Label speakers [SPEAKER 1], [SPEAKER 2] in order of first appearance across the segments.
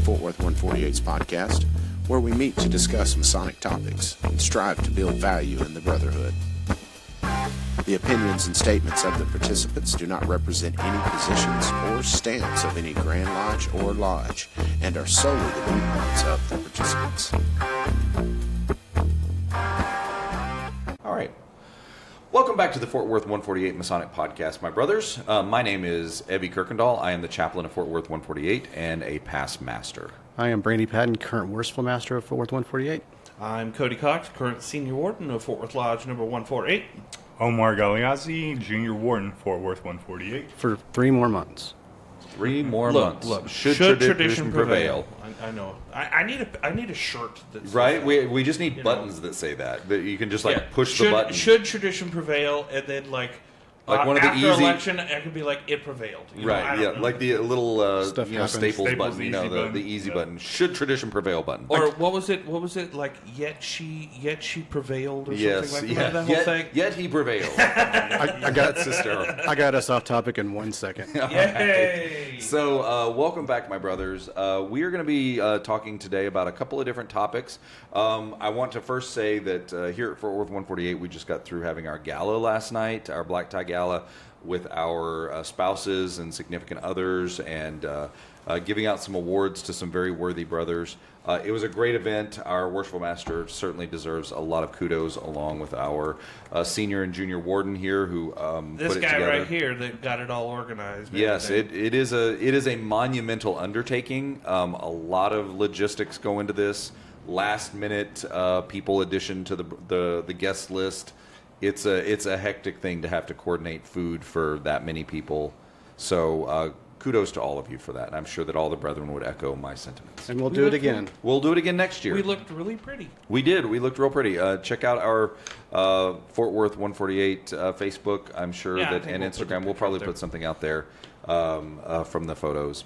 [SPEAKER 1] Fort Worth 148's podcast, where we meet to discuss Masonic topics and strive to build value in the Brotherhood. The opinions and statements of the participants do not represent any positions or stance of any Grand Lodge or Lodge and are solely the viewpoints of the participants.
[SPEAKER 2] All right. Welcome back to the Fort Worth 148 Masonic Podcast, my brothers. My name is Evie Kirkendall. I am the chaplain of Fort Worth 148 and a past master.
[SPEAKER 3] I am Brandy Patton, current Worshipful Master of Fort Worth 148.
[SPEAKER 4] I'm Cody Cox, current Senior Warden of Fort Worth Lodge number 148.
[SPEAKER 5] Omar Galeazzi, Junior Warden, Fort Worth 148.
[SPEAKER 3] For 3 more months.
[SPEAKER 2] 3 more months.
[SPEAKER 4] Look,
[SPEAKER 2] should tradition prevail?
[SPEAKER 4] I know. I need a shirt that says
[SPEAKER 2] right?
[SPEAKER 4] that.
[SPEAKER 2] We just need buttons that say that. That you can just push
[SPEAKER 4] should,
[SPEAKER 2] the button.
[SPEAKER 4] Should tradition prevail? And then
[SPEAKER 2] one of the
[SPEAKER 4] after
[SPEAKER 2] easy
[SPEAKER 4] election, I could be like, it prevailed.
[SPEAKER 2] Right, yeah, like the little Staples button,
[SPEAKER 5] easy
[SPEAKER 2] the easy button. Should tradition prevail button.
[SPEAKER 4] Or what was it like? Yet she prevailed, or something like that. That whole thing.
[SPEAKER 2] Yet he prevailed.
[SPEAKER 3] I got
[SPEAKER 2] That's hysterical.
[SPEAKER 3] I got us off topic in 1 second.
[SPEAKER 4] Yay!
[SPEAKER 2] Right. So, welcome back, my brothers. We are going to be talking today about a couple of different topics. I want to first say that here at Fort Worth 148, we just got through having our gala last night, our black tie gala with our spouses and significant others, and giving out some awards to some very worthy brothers. It was a great event. Our Worshipful Master certainly deserves a lot of kudos, along with our senior and junior warden here who
[SPEAKER 4] this
[SPEAKER 2] put it
[SPEAKER 4] guy
[SPEAKER 2] together.
[SPEAKER 4] right here that got it all organized.
[SPEAKER 2] Yes, it is a monumental undertaking. A lot of logistics go into this. Last minute people addition to the guest list. It's a hectic thing to have to coordinate food for that many people. So kudos to all of you for that. And I'm sure that all the brethren would echo my sentiments.
[SPEAKER 3] And we'll do it again.
[SPEAKER 2] We'll do it again next year.
[SPEAKER 4] We looked really pretty.
[SPEAKER 2] We did. We looked real pretty. Check out our Fort Worth 148 Facebook. I'm sure that, and Instagram. We'll probably put something out there from the photos.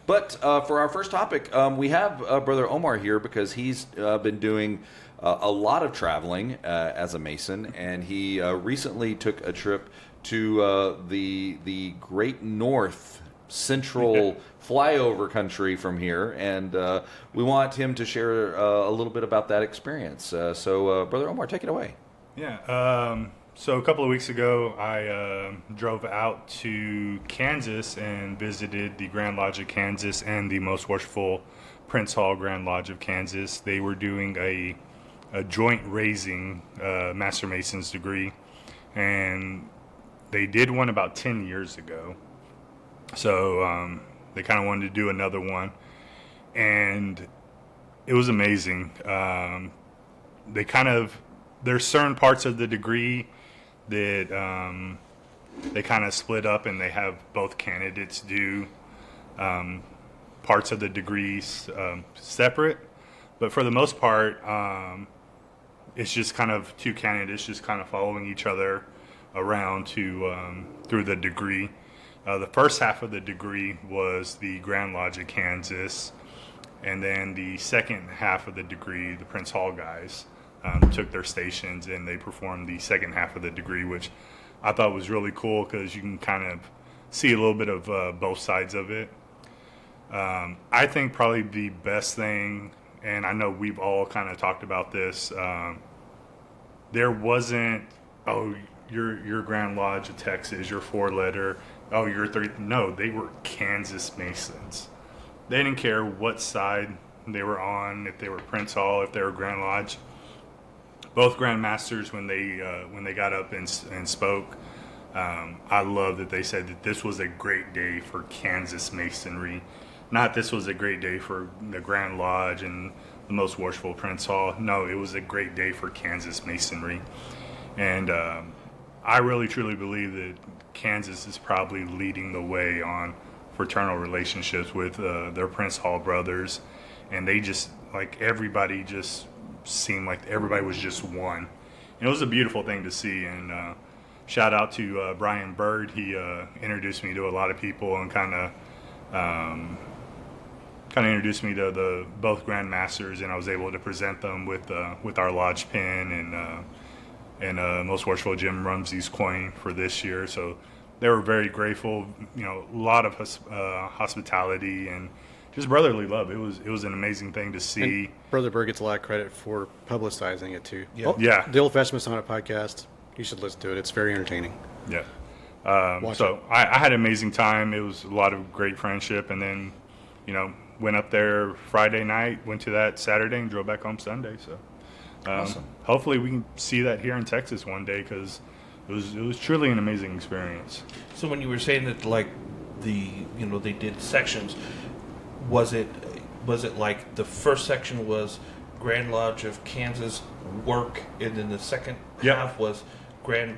[SPEAKER 2] But for our first topic, we have Brother Omar here because he's been doing a lot of traveling as a Mason, and he recently took a trip to the Great North Central flyover country from here, and we want him to share a little bit about that experience. So, Brother Omar, take it away.
[SPEAKER 5] Yeah. So a couple of weeks ago, I drove out to Kansas and visited the Grand Lodge of Kansas and the Most Worshipful Prince Hall Grand Lodge of Kansas. They were doing a joint raising Master Mason's degree, and they did one about 10 years ago. So they kind of wanted to do another one, and it was amazing. There's certain parts of the degree that they kind of split up, and they have both candidates do parts of the degrees separate. But for the most part, it's just kind of 2 candidates just kind of following each other around through the degree. The first half of the degree was the Grand Lodge of Kansas, and then the second half of the degree, the Prince Hall guys took their stations and they performed the second half of the degree, which I thought was really cool because you can kind of see a little bit of both sides of it. I think probably the best thing, and I know we've all kind of talked about this, there wasn't, your Grand Lodge of Texas, your 4-letter, you're 3. No, they were Kansas Masons. They didn't care what side they were on, if they were Prince Hall, if they were Grand Lodge. Both Grand Masters, when they got up and spoke, I love that they said that this was a great day for Kansas Masonry. Not this was a great day for the Grand Lodge and the Most Worshipful Prince Hall. No, it was a great day for Kansas Masonry. And I really truly believe that Kansas is probably leading the way on fraternal relationships with their Prince Hall brothers. And they just, everybody just seemed like everybody was just one. And it was a beautiful thing to see. And shout out to Brian Bird. He introduced me to a lot of people and kind of introduced me to the both Grand Masters, and I was able to present them with our lodge pin and Most Worshipful Jim Rumsey's coin for this year. So they were very grateful. A lot of hospitality and just brotherly love. It was an amazing thing to see.
[SPEAKER 3] And Brother Bird gets a lot of credit for publicizing it too.
[SPEAKER 4] Yeah.
[SPEAKER 5] Yeah.
[SPEAKER 3] The Old Fashioned Masonic podcast. You should listen to it. It's very entertaining.
[SPEAKER 5] Yeah.
[SPEAKER 3] Watch
[SPEAKER 5] So I had an amazing time. It was a lot of great friendship, and then, went up there Friday night, went to that Saturday, and drove back home Sunday. So,
[SPEAKER 2] Awesome.
[SPEAKER 5] Hopefully we can see that here in Texas one day, because it was truly an amazing experience.
[SPEAKER 4] So when you were saying that, like, they did sections, was it like the first section was Grand Lodge of Kansas work, and then the second
[SPEAKER 5] Yep.
[SPEAKER 4] half was Prince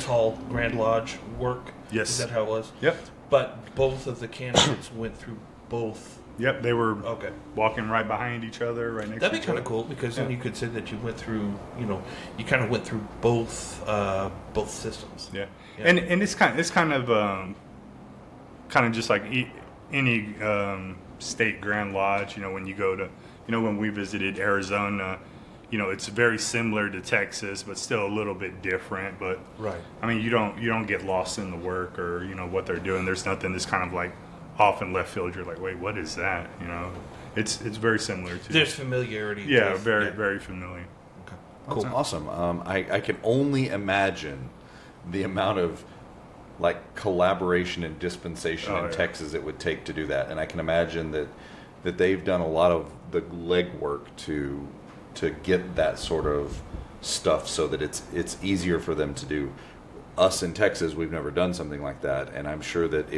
[SPEAKER 4] Hall Grand Lodge work?
[SPEAKER 5] Yes.
[SPEAKER 4] Is that how it was?
[SPEAKER 5] Yep.
[SPEAKER 4] But both of the candidates went through both.
[SPEAKER 5] Yep. They were
[SPEAKER 4] Okay.
[SPEAKER 5] walking right behind each other, right next
[SPEAKER 4] That'd
[SPEAKER 5] to
[SPEAKER 4] be
[SPEAKER 5] each
[SPEAKER 4] kind
[SPEAKER 5] other.
[SPEAKER 4] of cool, because then you could say that you went through, you kind of went through both systems.
[SPEAKER 5] Yeah.
[SPEAKER 4] Yeah.
[SPEAKER 5] And it's kind of just like any state Grand Lodge. When you go to, when we visited Arizona, it's very similar to Texas, but still a little bit different. But
[SPEAKER 4] Right.
[SPEAKER 5] I mean, you don't get lost in the work or what they're doing. There's nothing that's kind of like off in left field. You're like, wait, what is that? It's very similar to.
[SPEAKER 4] There's familiarity.
[SPEAKER 5] Yeah,
[SPEAKER 4] with-
[SPEAKER 5] very familiar.
[SPEAKER 4] Okay.
[SPEAKER 2] Cool. Awesome. I can only imagine the amount of like collaboration and dispensation in
[SPEAKER 5] yeah.
[SPEAKER 2] Texas it would take to do that, and I can imagine that they've done a lot of the legwork to get that sort of stuff so that it's easier for them to do. Us in Texas, we've never done something like that, and I'm sure that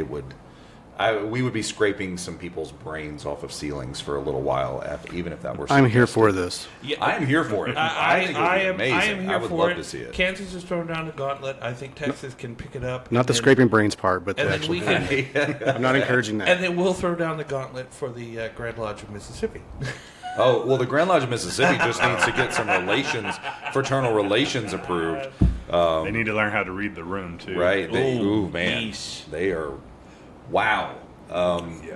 [SPEAKER 2] we would be scraping some people's brains off of ceilings for a little while, even if that were.
[SPEAKER 3] I'm here for this.
[SPEAKER 4] Yeah.
[SPEAKER 2] I'm here for it. I think it would be amazing.
[SPEAKER 4] I am here
[SPEAKER 2] I would
[SPEAKER 4] for
[SPEAKER 2] love
[SPEAKER 4] it.
[SPEAKER 2] to see it.
[SPEAKER 4] Kansas is throwing down the gauntlet. I think Texas can pick it up.
[SPEAKER 3] Not the
[SPEAKER 4] and-
[SPEAKER 3] scraping brains part, but the
[SPEAKER 4] And then
[SPEAKER 3] actual.
[SPEAKER 4] we can,
[SPEAKER 3] I'm not encouraging that.
[SPEAKER 4] and then we'll throw down the gauntlet for the Grand Lodge of Mississippi.
[SPEAKER 2] Oh, well, the Grand Lodge of Mississippi just needs to get some fraternal relations approved.
[SPEAKER 5] They need to learn how to read the room too.
[SPEAKER 2] Right?
[SPEAKER 4] Ooh,
[SPEAKER 2] Man.
[SPEAKER 4] yeesh.
[SPEAKER 2] They are, wow.
[SPEAKER 5] Yeah.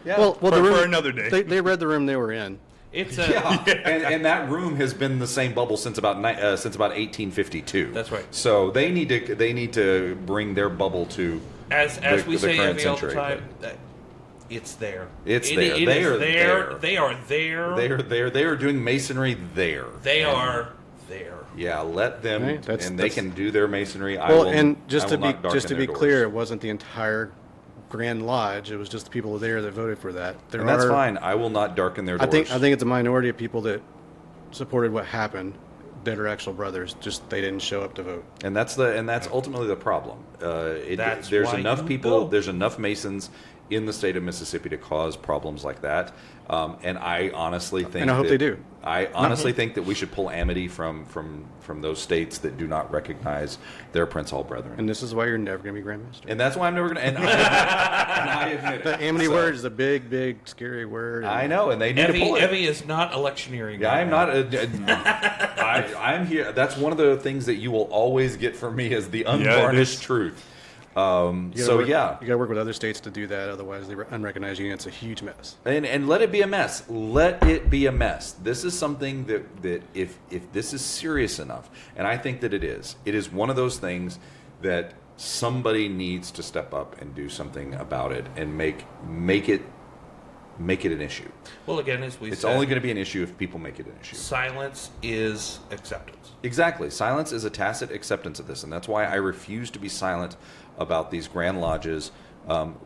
[SPEAKER 2] Yeah.
[SPEAKER 3] Well, the room,
[SPEAKER 5] for another day.
[SPEAKER 3] They read the room they were in.
[SPEAKER 4] It's
[SPEAKER 2] Yeah. And that room has been the same bubble since about 1852.
[SPEAKER 4] That's right.
[SPEAKER 2] So they need to bring their bubble to
[SPEAKER 4] as we
[SPEAKER 2] the
[SPEAKER 4] say
[SPEAKER 2] current
[SPEAKER 4] every all the
[SPEAKER 2] century,
[SPEAKER 4] time. It's there.
[SPEAKER 2] It's
[SPEAKER 4] It-
[SPEAKER 2] there.
[SPEAKER 4] it
[SPEAKER 2] They
[SPEAKER 4] is
[SPEAKER 2] are
[SPEAKER 4] there.
[SPEAKER 2] there.
[SPEAKER 4] They are there.
[SPEAKER 2] They are there. They are doing masonry there.
[SPEAKER 4] They
[SPEAKER 2] And,
[SPEAKER 4] are there.
[SPEAKER 2] Yeah, let them,
[SPEAKER 3] Right,
[SPEAKER 2] and they
[SPEAKER 3] that's-
[SPEAKER 2] can do their masonry.
[SPEAKER 3] Well,
[SPEAKER 2] I
[SPEAKER 3] and
[SPEAKER 2] will
[SPEAKER 3] just to
[SPEAKER 2] not darken
[SPEAKER 3] be
[SPEAKER 2] their
[SPEAKER 3] clear,
[SPEAKER 2] doors.
[SPEAKER 3] it wasn't the entire Grand Lodge. It was just the people there that voted for that. There
[SPEAKER 2] And that's
[SPEAKER 3] are-
[SPEAKER 2] fine. I will not darken their
[SPEAKER 3] I
[SPEAKER 2] doors.
[SPEAKER 3] think it's a minority of people that supported what happened that are actual brothers. Just they didn't show up to vote.
[SPEAKER 2] and that's ultimately the problem.
[SPEAKER 4] That's
[SPEAKER 2] There's
[SPEAKER 4] why
[SPEAKER 2] enough
[SPEAKER 4] you
[SPEAKER 2] people.
[SPEAKER 4] go.
[SPEAKER 2] There's enough Masons in the state of Mississippi to cause problems like that. And I honestly think,
[SPEAKER 3] And I hope
[SPEAKER 2] that-
[SPEAKER 3] they do.
[SPEAKER 2] I honestly think that we should pull amity from those states that do not recognize their Prince Hall brethren.
[SPEAKER 3] And this is why you're never going to be Grandmaster.
[SPEAKER 2] And that's why I'm never going to. And I admit it.
[SPEAKER 3] The amity
[SPEAKER 2] So,
[SPEAKER 3] word is a big, big, scary word.
[SPEAKER 2] I know, and they need to pull it.
[SPEAKER 4] Evie is not electioneering.
[SPEAKER 2] Yeah,
[SPEAKER 4] right
[SPEAKER 2] I'm
[SPEAKER 4] now.
[SPEAKER 2] not. I'm here. That's one of the things that you will always get from me is the unvarnished
[SPEAKER 5] this-
[SPEAKER 2] truth.
[SPEAKER 3] You gotta
[SPEAKER 2] So
[SPEAKER 3] work,
[SPEAKER 2] yeah,
[SPEAKER 3] you got to work with other states to do that. Otherwise, they unrecognize you, and it's a huge mess.
[SPEAKER 2] and let it be a mess. Let it be a mess. This is something that if this is serious enough, and I think that it is one of those things that somebody needs to step up and do something about it and make it an issue.
[SPEAKER 4] Well, again, as we
[SPEAKER 2] It's
[SPEAKER 4] said,
[SPEAKER 2] only going to be an issue if people make it an issue.
[SPEAKER 4] silence is acceptance.
[SPEAKER 2] Exactly. Silence is a tacit acceptance of this, and that's why I refuse to be silent about these Grand Lodges,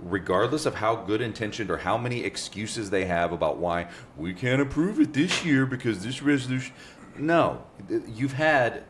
[SPEAKER 2] regardless of how good intentioned or how many excuses they have about why we can't approve it this year because this resolution. No, you've had,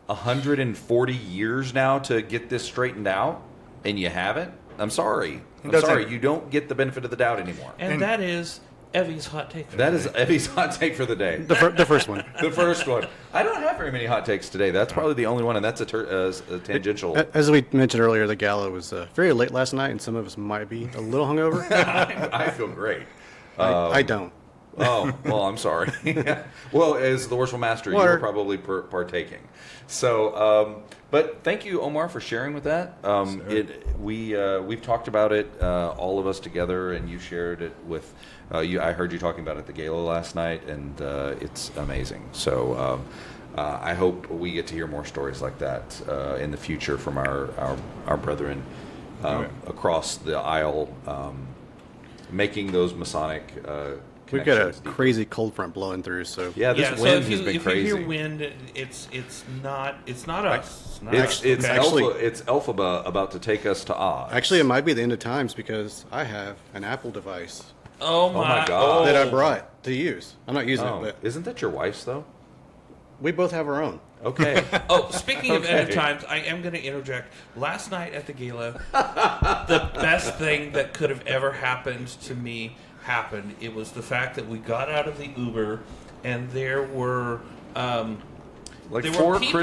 [SPEAKER 2] 140 years now to get this straightened out, and you haven't? I'm sorry. You don't get the benefit of the doubt anymore.
[SPEAKER 4] And that is Evie's hot take. for
[SPEAKER 2] That
[SPEAKER 4] the
[SPEAKER 2] is
[SPEAKER 4] day.
[SPEAKER 2] Evie's hot take for the day.
[SPEAKER 3] The first one.
[SPEAKER 2] The first one. I don't have very many hot takes today. That's probably the only one, and that's a tangential.
[SPEAKER 3] As we mentioned earlier, the gala was very late last night, and some of us might be a little hungover.
[SPEAKER 2] I feel great.
[SPEAKER 3] I don't.
[SPEAKER 2] Oh, well, I'm sorry. Well, as the worshipful master, you
[SPEAKER 3] Water.
[SPEAKER 2] were probably partaking. So, but thank you, Omar, for sharing with that. We've talked about it, all of us together, and you shared it with. I heard you talking about it at the gala last night, and it's amazing. So, I hope we get to hear more stories like that in the future from our brethren across the aisle, making those Masonic
[SPEAKER 3] We've got a
[SPEAKER 2] connections deeper.
[SPEAKER 3] crazy cold front blowing through, so
[SPEAKER 2] Yeah, this
[SPEAKER 4] so
[SPEAKER 2] wind
[SPEAKER 4] if
[SPEAKER 2] has
[SPEAKER 4] you,
[SPEAKER 2] been
[SPEAKER 4] if
[SPEAKER 2] crazy.
[SPEAKER 4] you hear wind, it's not us. It's not
[SPEAKER 2] It's
[SPEAKER 4] us.
[SPEAKER 3] actually-
[SPEAKER 2] it's Elphaba about to take us to Oz.
[SPEAKER 3] actually it might be the end of times because I have an Apple device
[SPEAKER 4] Oh
[SPEAKER 2] my God.
[SPEAKER 3] that I brought to use. I'm not using
[SPEAKER 2] Oh,
[SPEAKER 3] it, but
[SPEAKER 2] isn't that your wife's though?
[SPEAKER 3] we both have our own.
[SPEAKER 2] Okay.
[SPEAKER 4] Oh, speaking of end of
[SPEAKER 2] Okay.
[SPEAKER 4] times, I am going to interject. Last night at the gala, the best thing that could have ever happened to me happened. It was the fact that we got out of the Uber and there were
[SPEAKER 2] Like
[SPEAKER 4] there
[SPEAKER 2] four
[SPEAKER 4] were people,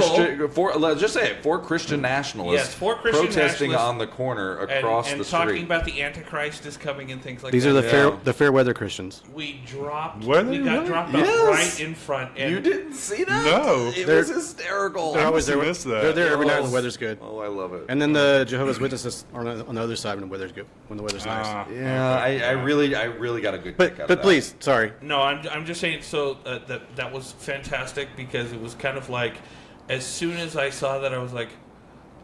[SPEAKER 2] let's just say it, 4 Christian nationalists
[SPEAKER 4] Yes, 4 Christian
[SPEAKER 2] protesting
[SPEAKER 4] nationalists
[SPEAKER 2] on the corner across
[SPEAKER 4] and
[SPEAKER 2] the
[SPEAKER 4] talking
[SPEAKER 2] street.
[SPEAKER 4] about the Antichrist is coming and things like
[SPEAKER 3] These
[SPEAKER 4] that.
[SPEAKER 3] are
[SPEAKER 2] Yeah.
[SPEAKER 3] the fair weather Christians.
[SPEAKER 4] We dropped.
[SPEAKER 5] Were
[SPEAKER 4] We
[SPEAKER 5] they
[SPEAKER 4] got
[SPEAKER 5] really?
[SPEAKER 4] dropped off
[SPEAKER 2] Yes.
[SPEAKER 4] right in front. And
[SPEAKER 2] You didn't see that?
[SPEAKER 5] No.
[SPEAKER 2] It
[SPEAKER 3] They're-
[SPEAKER 2] was hysterical.
[SPEAKER 3] They're always there.
[SPEAKER 5] missed that.
[SPEAKER 3] They're there every night when
[SPEAKER 2] Yes.
[SPEAKER 3] the weather's good.
[SPEAKER 2] Oh, I love it.
[SPEAKER 3] And then the Jehovah's Witnesses are on the other side when the weather's good. When the weather's nice.
[SPEAKER 2] Yeah, I really got a good kick out
[SPEAKER 3] But
[SPEAKER 2] of that.
[SPEAKER 3] please, sorry.
[SPEAKER 4] No, I'm just saying. So that was fantastic because it was kind of like, as soon as I saw that, I was like,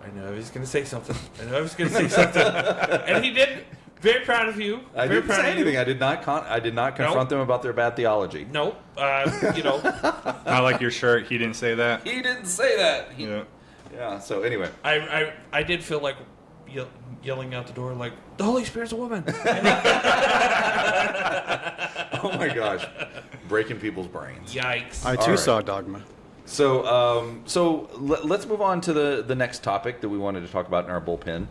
[SPEAKER 4] I know I was going to say something. And he did. Very proud of you.
[SPEAKER 2] I
[SPEAKER 4] Very
[SPEAKER 2] didn't
[SPEAKER 4] proud
[SPEAKER 2] say
[SPEAKER 4] of you.
[SPEAKER 2] anything. I did not confront them about their bad theology.
[SPEAKER 4] Nope.
[SPEAKER 5] Not like your shirt. He didn't say that.
[SPEAKER 2] He didn't say that.
[SPEAKER 5] Yeah.
[SPEAKER 2] Yeah. So anyway,
[SPEAKER 4] I did feel like yelling out the door like, the Holy Spirit's a woman.
[SPEAKER 2] oh my gosh, breaking people's brains.
[SPEAKER 4] Yikes.
[SPEAKER 3] I
[SPEAKER 2] All
[SPEAKER 3] too
[SPEAKER 2] right.
[SPEAKER 3] saw Dogma.
[SPEAKER 2] So let's move on to the next topic that we wanted to talk about in our bullpen.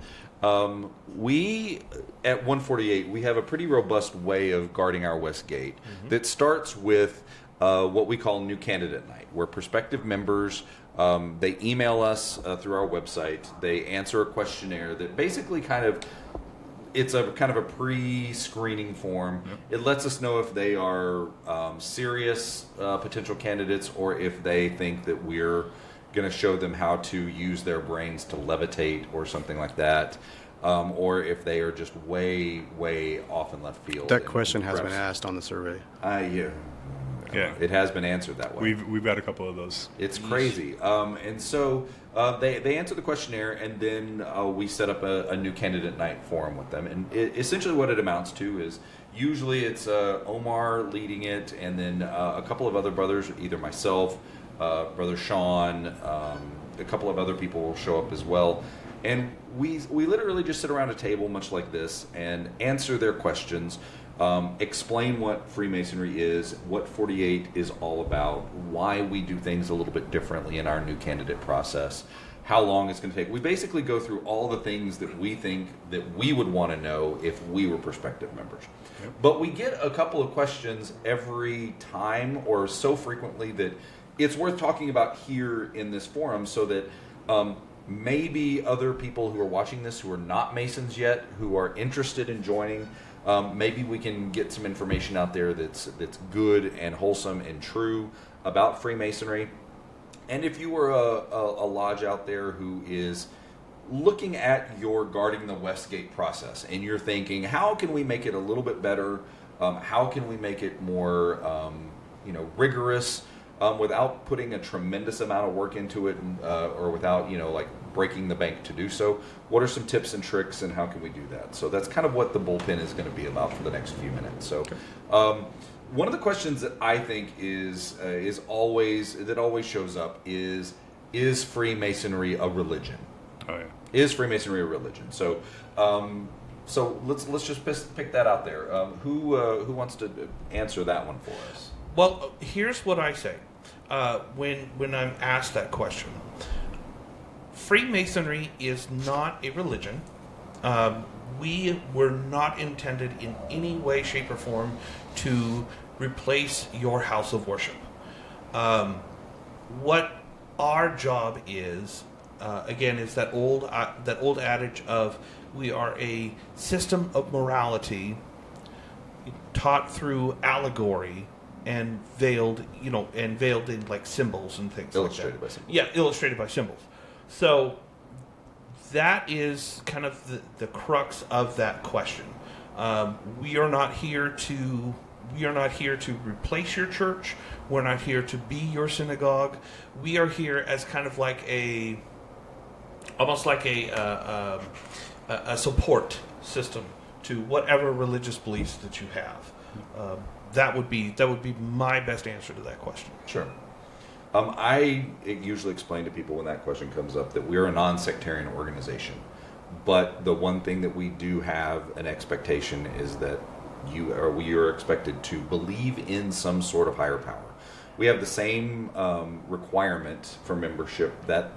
[SPEAKER 2] We at 148 we have a pretty robust way of guarding our West Gate that starts with what we call New Candidate Night, where prospective members they email us through our website. They answer a questionnaire that basically it's a kind of a pre-screening form. Yep. It lets us know if they are serious potential candidates or if they think that we're going to show them how to use their brains to levitate or something like that, or if they are just way, way off in left field.
[SPEAKER 3] That question has been
[SPEAKER 2] perhaps-
[SPEAKER 3] asked on the survey.
[SPEAKER 2] Yeah, it has been answered that way.
[SPEAKER 5] We've got a couple of those.
[SPEAKER 2] It's crazy. And so they answer the questionnaire, and then we set up a new candidate night forum with them. And essentially what it amounts to is usually it's Omar leading it, and then a couple of other brothers, either myself, Brother Sean, a couple of other people will show up as well. And we literally just sit around a table much like this and answer their questions. Explain what Freemasonry is, what 48 is all about, why we do things a little bit differently in our new candidate process, how long it's going to take. We basically go through all the things that we think that we would want to know if we were prospective members. Yep. But we get a couple of questions every time, or so frequently that it's worth talking about here in this forum, so that maybe other people who are watching this who are not Masons yet, who are interested in joining, maybe we can get some information out there that's good and wholesome and true about Freemasonry. And if you were a lodge out there who is looking at your guarding the Westgate process and you're thinking, how can we make it a little bit better? How can we make it more rigorous without putting a tremendous amount of work into it, or without breaking the bank to do so? What are some tips and tricks, and how can we do that? So that's kind of what the bullpen is going to be about for the next few minutes. So one of the questions that I think is always shows up is Freemasonry a religion?
[SPEAKER 5] Oh yeah.
[SPEAKER 2] Is Freemasonry a religion? So let's just pick that out there. Who wants to answer that one for us?
[SPEAKER 4] Well, here's what I say when I'm asked that question. Freemasonry is not a religion. We were not intended in any way, shape, or form to replace your house of worship. What our job is, again, is that old adage of we are a system of morality taught through allegory and veiled in like symbols and things
[SPEAKER 2] Illustrated
[SPEAKER 4] like that.
[SPEAKER 2] by symbols.
[SPEAKER 4] Yeah, illustrated by symbols. So that is kind of the crux of that question. We are not here to replace your church. We're not here to be your synagogue. We are here as kind of like almost like a support system to whatever religious beliefs that you have. That would be my best answer to that question.
[SPEAKER 2] Sure. I usually explain to people when that question comes up that we're a non-sectarian organization, but the one thing that we do have an expectation is that we are expected to believe in some sort of higher power. We have the same requirement for membership that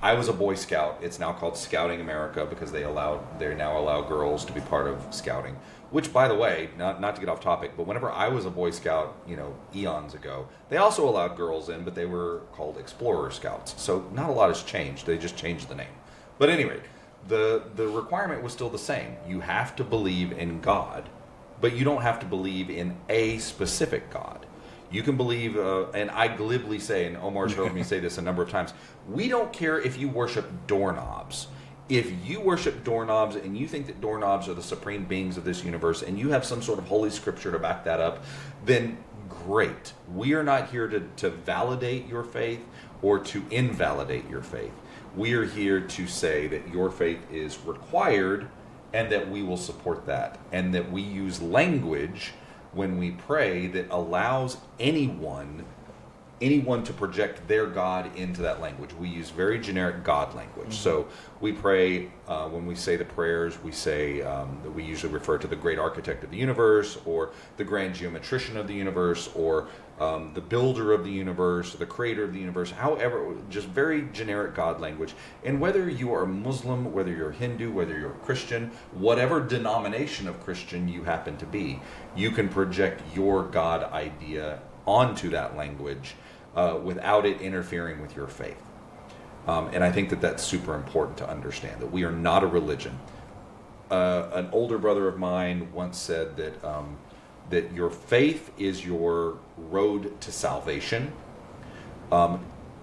[SPEAKER 2] I was a Boy Scout. It's now called Scouting America because they now allow girls to be part of scouting. Which, by the way, not to get off topic, but whenever I was a Boy Scout, eons ago, they also allowed girls in, but they were called Explorer Scouts. So not a lot has changed. They just changed the name. But anyway, the requirement was still the same. You have to believe in God, but you don't have to believe in a specific God. You can believe, and I glibly say, and Omar's heard me say this a number of times, we don't care if you worship doorknobs. If you worship doorknobs and you think that doorknobs are the supreme beings of this universe and you have some sort of holy scripture to back that up, then great. We are not here to validate your faith or to invalidate your faith. We are here to say that your faith is required and that we will support that, and that we use language when we pray that allows anyone to project their God into that language. We use very generic God language. Mm-hmm. So we pray, when we say the prayers, we say that we usually refer to the great architect of the universe, or the grand geometrician of the universe, or the builder of the universe, or the creator of the universe, however, just very generic God language. And whether you are a Muslim, whether you're a Hindu, whether you're a Christian, whatever denomination of Christian you happen to be, you can project your God idea onto that language without it interfering with your faith. And I think that that's super important to understand, that we are not a religion. An older brother of mine once said that your faith is your road to salvation.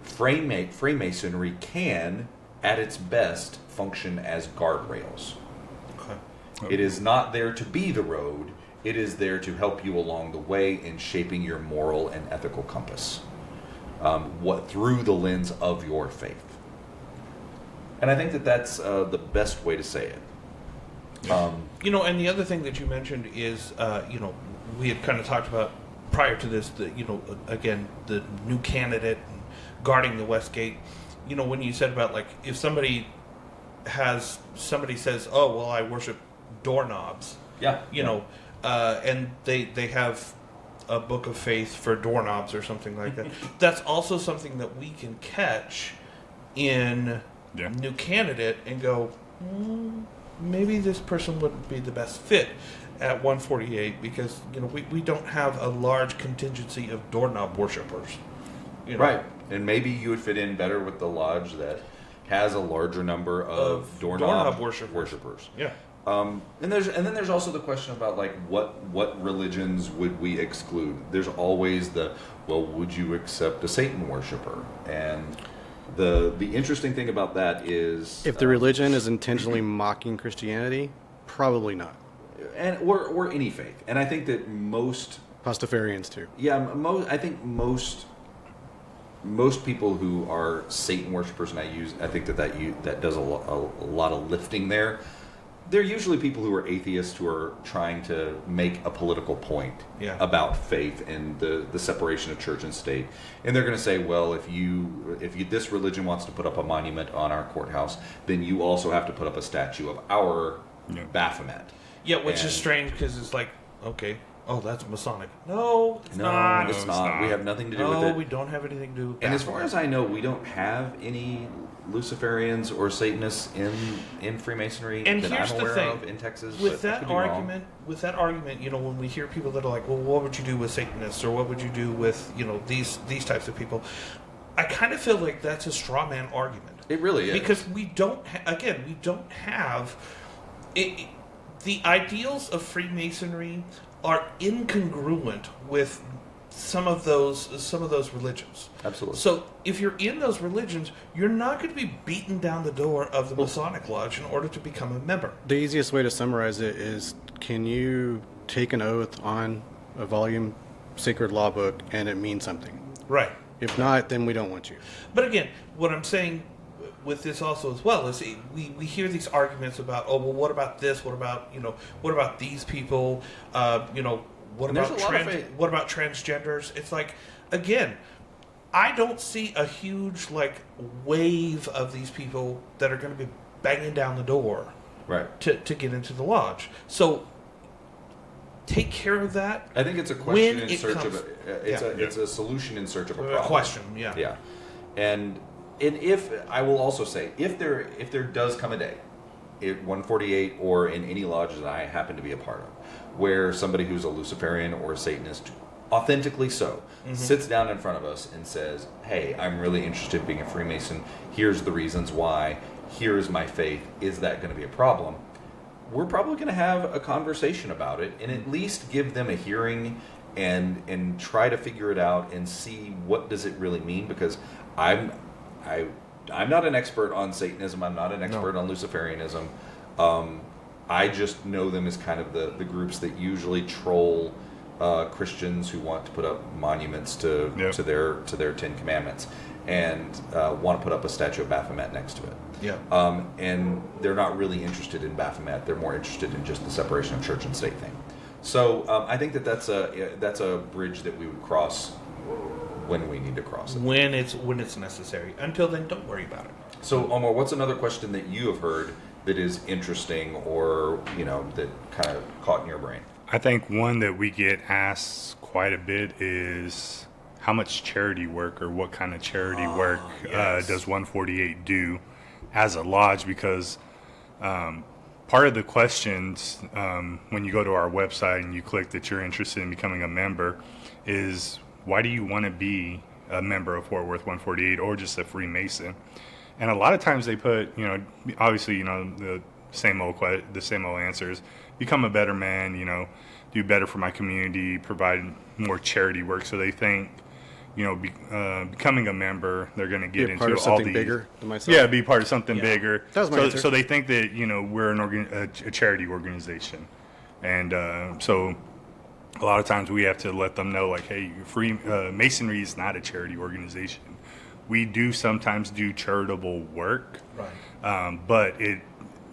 [SPEAKER 2] Freemasonry can, at its best, function as guardrails. Okay. It is not there to be the road. It is there to help you along the way in shaping your moral and ethical compass, through the lens of your faith. And I think that that's the best way to say it.
[SPEAKER 4] And the other thing that you mentioned is, we had kind of talked about prior to this, again, the new candidate and guarding the West Gate. When you said about, like, if somebody says, oh, well, I worship doorknobs.
[SPEAKER 2] Yeah.
[SPEAKER 4] And they have a book of faith for doorknobs or something like that. That's also something that we can catch in new candidate and go, maybe this person wouldn't be the best fit at 148 because we don't have a large contingency of doorknob worshipers.
[SPEAKER 2] Right, and maybe you would fit in better with the lodge that has a larger number of doorknob worshipers.
[SPEAKER 4] Yeah.
[SPEAKER 2] And then there's also the question about, like, what religions would we exclude? There's always would you accept a Satan worshiper? And the interesting thing about that is,
[SPEAKER 3] if the religion is intentionally mocking Christianity, probably not.
[SPEAKER 2] And or any faith. And I think that most
[SPEAKER 3] Pastafarians too.
[SPEAKER 2] Yeah, I think most people who are Satan worshipers, and I think that does a lot of lifting there. They're usually people who are atheists who are trying to make a political point about faith and the separation of church and state. And they're going to say, well, if this religion wants to put up a monument on our courthouse, then you also have to put up a statue of our Baphomet.
[SPEAKER 4] Yeah, which is strange because it's like, okay, oh, that's Masonic. No, it's not.
[SPEAKER 2] It's not. We have nothing to do with it.
[SPEAKER 4] No, we don't have anything to do with that.
[SPEAKER 2] And as far as I know, we don't have any Luciferians or Satanists in Freemasonry that I'm aware of in Texas.
[SPEAKER 4] With that argument, when we hear people that are like, well, what would you do with Satanists, or what would you do with these types of people? I kind of feel like that's a straw man argument.
[SPEAKER 2] It really is,
[SPEAKER 4] because we don't have it. The ideals of Freemasonry are incongruent with some of those religions.
[SPEAKER 2] Absolutely.
[SPEAKER 4] So if you're in those religions, you're not going to be beaten down the door of the Masonic Lodge in order to become a member.
[SPEAKER 3] The easiest way to summarize it is, can you take an oath on a volume sacred law book and it means something?
[SPEAKER 4] Right.
[SPEAKER 3] If not, then we don't want you.
[SPEAKER 4] But again, what I'm saying with this also as well is we hear these arguments about, oh, well, what about this? What about, what about these people? What about transgenders? It's like, again, I don't see a huge wave of these people that are going to be banging down the door to get into the lodge. So take care of that.
[SPEAKER 2] I think it's a question in search of it's a solution in search of a problem.
[SPEAKER 4] A question, yeah.
[SPEAKER 2] Yeah. And if I will also say, if there does come a day at 148 or in any lodge that I happen to be a part of, where somebody who's a Luciferian or a Satanist, authentically so, sits down in front of us and says, hey, I'm really interested in being a Freemason. Here's the reasons why. Here's my faith. Is that going to be a problem? We're probably going to have a conversation about it and at least give them a hearing and try to figure it out and see what does it really mean, because I'm not an expert on Satanism. I'm not an expert on Luciferianism. I just know them as kind of the groups that usually troll Christians who want to put up monuments to their 10 Commandments and want to put up a statue of Baphomet next to it.
[SPEAKER 4] Yeah.
[SPEAKER 2] And they're not really interested in Baphomet. They're more interested in just the separation of church and state thing. So I think that's a bridge that we would cross when we need to cross it.
[SPEAKER 4] When it's necessary. Until then, don't worry about it.
[SPEAKER 2] So, Omar, what's another question that you have heard that is interesting or, that kind of caught in your brain?
[SPEAKER 5] I think one that we get asked quite a bit is how much charity work or what kind of charity work does 148 do as a lodge? Because part of the questions when you go to our website and you click that you're interested in becoming a member is, why do you want to be a member of Fort Worth 148 or just a Freemason? And a lot of times they put, obviously, the same old answers. Become a better man, do better for my community, provide more charity work. So they think, becoming a member, they're going to get into
[SPEAKER 3] part of
[SPEAKER 5] all
[SPEAKER 3] something
[SPEAKER 5] these
[SPEAKER 3] bigger than myself.
[SPEAKER 5] Yeah, be part of something bigger.
[SPEAKER 3] That was my answer.
[SPEAKER 5] So they think that we're a charity organization, and so a lot of times we have to let them know, hey, Masonry is not a charity organization. We do sometimes do charitable work,
[SPEAKER 4] right?
[SPEAKER 5] But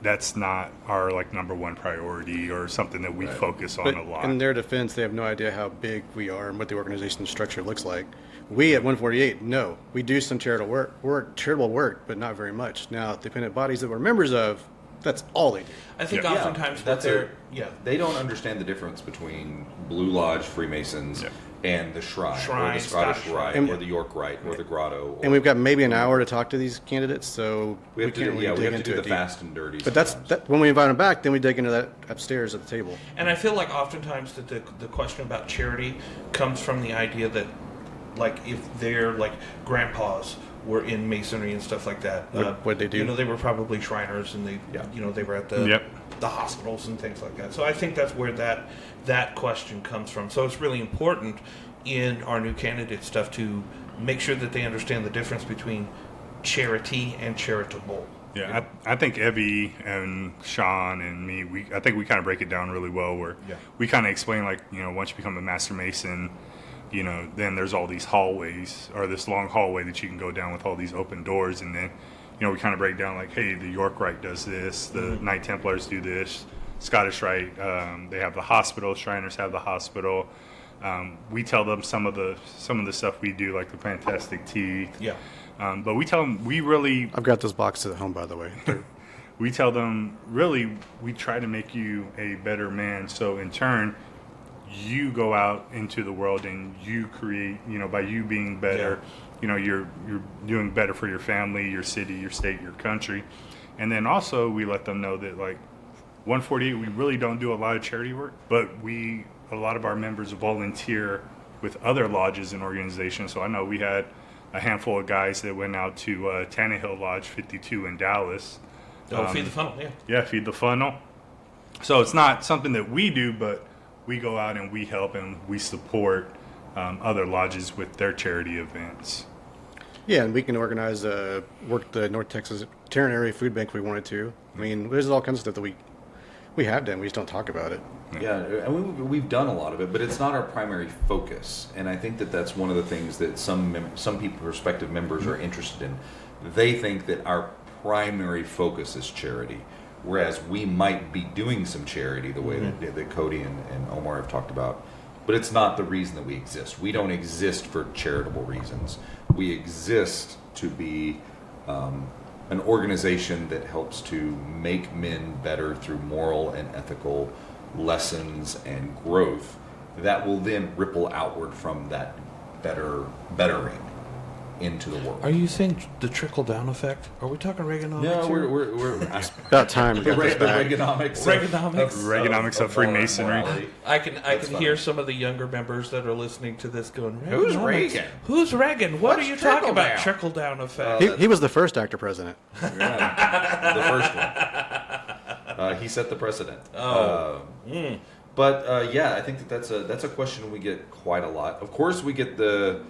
[SPEAKER 5] that's not our number one priority or something that we focus on a lot.
[SPEAKER 3] In their defense, they have no idea how big we are and what the organization structure looks like. We at 148, no, we do some charitable work, but not very much. Now, dependent bodies that we're members of, that's all they do.
[SPEAKER 4] I think oftentimes
[SPEAKER 2] they don't understand the difference between Blue Lodge Freemasons and the Shrine or the Scottish Rite or the York Rite or the Grotto.
[SPEAKER 3] And we've got maybe an hour to talk to these candidates, so
[SPEAKER 2] we have to do the fast and dirty.
[SPEAKER 3] But that's when we invite them back, then we dig into that upstairs at the table.
[SPEAKER 4] And I feel like oftentimes that the question about charity comes from the idea that, if their grandpas were in Masonry and stuff like that,
[SPEAKER 3] what they do?
[SPEAKER 4] They were probably Shriners, and they were at the hospitals and things like that. So I think that's where that question comes from. So it's really important in our new candidate stuff to make sure that they understand the difference between charity and charitable.
[SPEAKER 5] Yeah, I think Evie and Sean and me, I think we kind of break it down really well where we kind of explain, once you become a Master Mason, then there's all these hallways or this long hallway that you can go down with all these open doors. And then, we kind of break down hey, the York Rite does this, the Knight Templars do this, Scottish Rite, they have the hospital, Shriners have the hospital. We tell them some of the stuff we do, like the Fantastic Teeth.
[SPEAKER 4] Yeah.
[SPEAKER 5] But we tell them
[SPEAKER 3] I've got those boxes at home, by the way.
[SPEAKER 5] We tell them, really, we try to make you a better man. So in turn, you go out into the world and you create, by you being better, you're doing better for your family, your city, your state, your country. And then also we let them know that 148, we really don't do a lot of charity work, but a lot of our members volunteer with other lodges and organizations. So I know we had a handful of guys that went out to Tannehill Lodge 52 in Dallas.
[SPEAKER 4] Feed the Funnel,
[SPEAKER 5] Yeah, Feed the Funnel. So it's not something that we do, but we go out and we help and we support other lodges with their charity events.
[SPEAKER 3] Yeah, and we can organize work the North Texas Tarrant Area Food Bank if we wanted to. I mean, there's all kinds of stuff that we have done. We just don't talk about it.
[SPEAKER 2] Yeah, and we've done a lot of it, but it's not our primary focus. And I think that that's one of the things that some prospective members are interested in. They think that our primary focus is charity. Whereas we might be doing some charity the way that Cody and Omar have talked about, but it's not the reason that we exist. We don't exist for charitable reasons. We exist to be an organization that helps to make men better through moral and ethical lessons and growth that will then ripple outward from that bettering into the world.
[SPEAKER 4] Are you saying the trickle down effect? Are we talking Reaganomics?
[SPEAKER 2] No,
[SPEAKER 4] here?
[SPEAKER 2] we're
[SPEAKER 3] About time.
[SPEAKER 2] the Reaganomics.
[SPEAKER 5] Reaganomics of Freemasonry.
[SPEAKER 2] morality.
[SPEAKER 4] I can
[SPEAKER 2] That's
[SPEAKER 4] hear
[SPEAKER 2] fine.
[SPEAKER 4] some of the younger members that are listening to this going,
[SPEAKER 2] Who's
[SPEAKER 4] "Reaganomics?
[SPEAKER 2] Reagan?
[SPEAKER 4] Who's Reagan? What
[SPEAKER 2] What's
[SPEAKER 4] are you talking about?
[SPEAKER 2] trickle-down?"
[SPEAKER 4] Trickle down effect.
[SPEAKER 3] He was the first actor president.
[SPEAKER 2] Yeah, the first one. He set the precedent. But yeah, I think that's a question we get quite a lot. Of course, we get the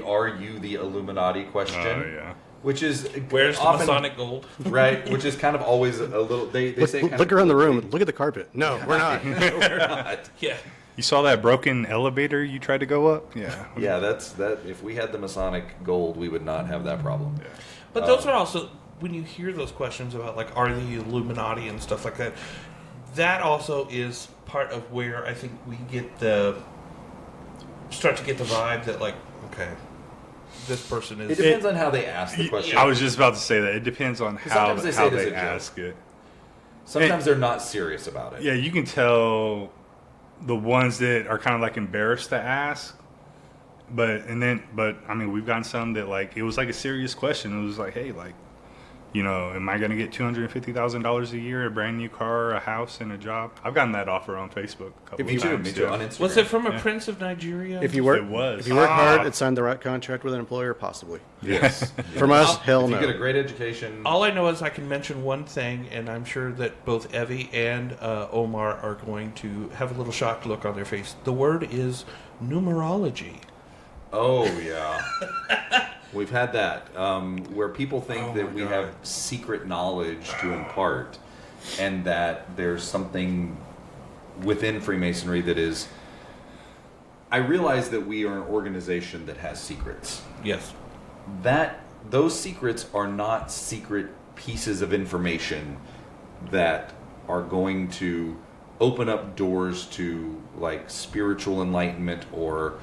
[SPEAKER 2] "Are you the Illuminati?" question.
[SPEAKER 5] Oh, yeah.
[SPEAKER 2] Which is
[SPEAKER 4] Where's the
[SPEAKER 2] often,
[SPEAKER 4] Masonic gold?
[SPEAKER 2] right? Which is kind of always a little. They say kind
[SPEAKER 3] Look
[SPEAKER 2] of
[SPEAKER 3] around the room. Look at the carpet. No, we're not.
[SPEAKER 2] We're not.
[SPEAKER 4] Yeah.
[SPEAKER 5] You saw that broken elevator you tried to go up? Yeah.
[SPEAKER 2] Yeah, that's that. If we had the Masonic gold, we would not have that problem.
[SPEAKER 4] But those are also, when you hear those questions about, like, are the Illuminati and stuff like that, that also is part of where I think we start to get the vibe that, like, okay, this person
[SPEAKER 2] It
[SPEAKER 4] is...
[SPEAKER 2] depends on how they ask the question.
[SPEAKER 5] I was just about to say that. It depends on how
[SPEAKER 2] sometimes they say it as a
[SPEAKER 5] they
[SPEAKER 2] joke.
[SPEAKER 5] ask it.
[SPEAKER 2] Sometimes they're not serious about it.
[SPEAKER 5] Yeah, you can tell the ones that are kind of like embarrassed to ask. But I mean, we've gotten some that, like, it was like a serious question. It was like, hey, like, you know, am I going to get $250,000 a year, a brand new car, a house, and a job? I've gotten that offer on Facebook a couple
[SPEAKER 3] If you
[SPEAKER 5] of
[SPEAKER 3] do,
[SPEAKER 5] times.
[SPEAKER 2] Me too.
[SPEAKER 5] yeah.
[SPEAKER 2] On Instagram.
[SPEAKER 4] Was it from a prince of Nigeria?
[SPEAKER 3] If you work,
[SPEAKER 5] It was.
[SPEAKER 3] if you work hard and sign the right contract with an employer, possibly.
[SPEAKER 2] Yes.
[SPEAKER 3] From us, hell
[SPEAKER 2] If
[SPEAKER 3] no.
[SPEAKER 2] you get a great education.
[SPEAKER 4] All I know is I can mention one thing, and I'm sure that both Evie and Omar are going to have a little shocked look on their face. The word is numerology.
[SPEAKER 2] Oh yeah, we've had that where people think that we have secret knowledge to impart, and that there's something within Freemasonry that is. I realize that we are an organization that has secrets.
[SPEAKER 4] Yes.
[SPEAKER 2] Those secrets are not secret pieces of information that are going to open up doors to, like, spiritual enlightenment or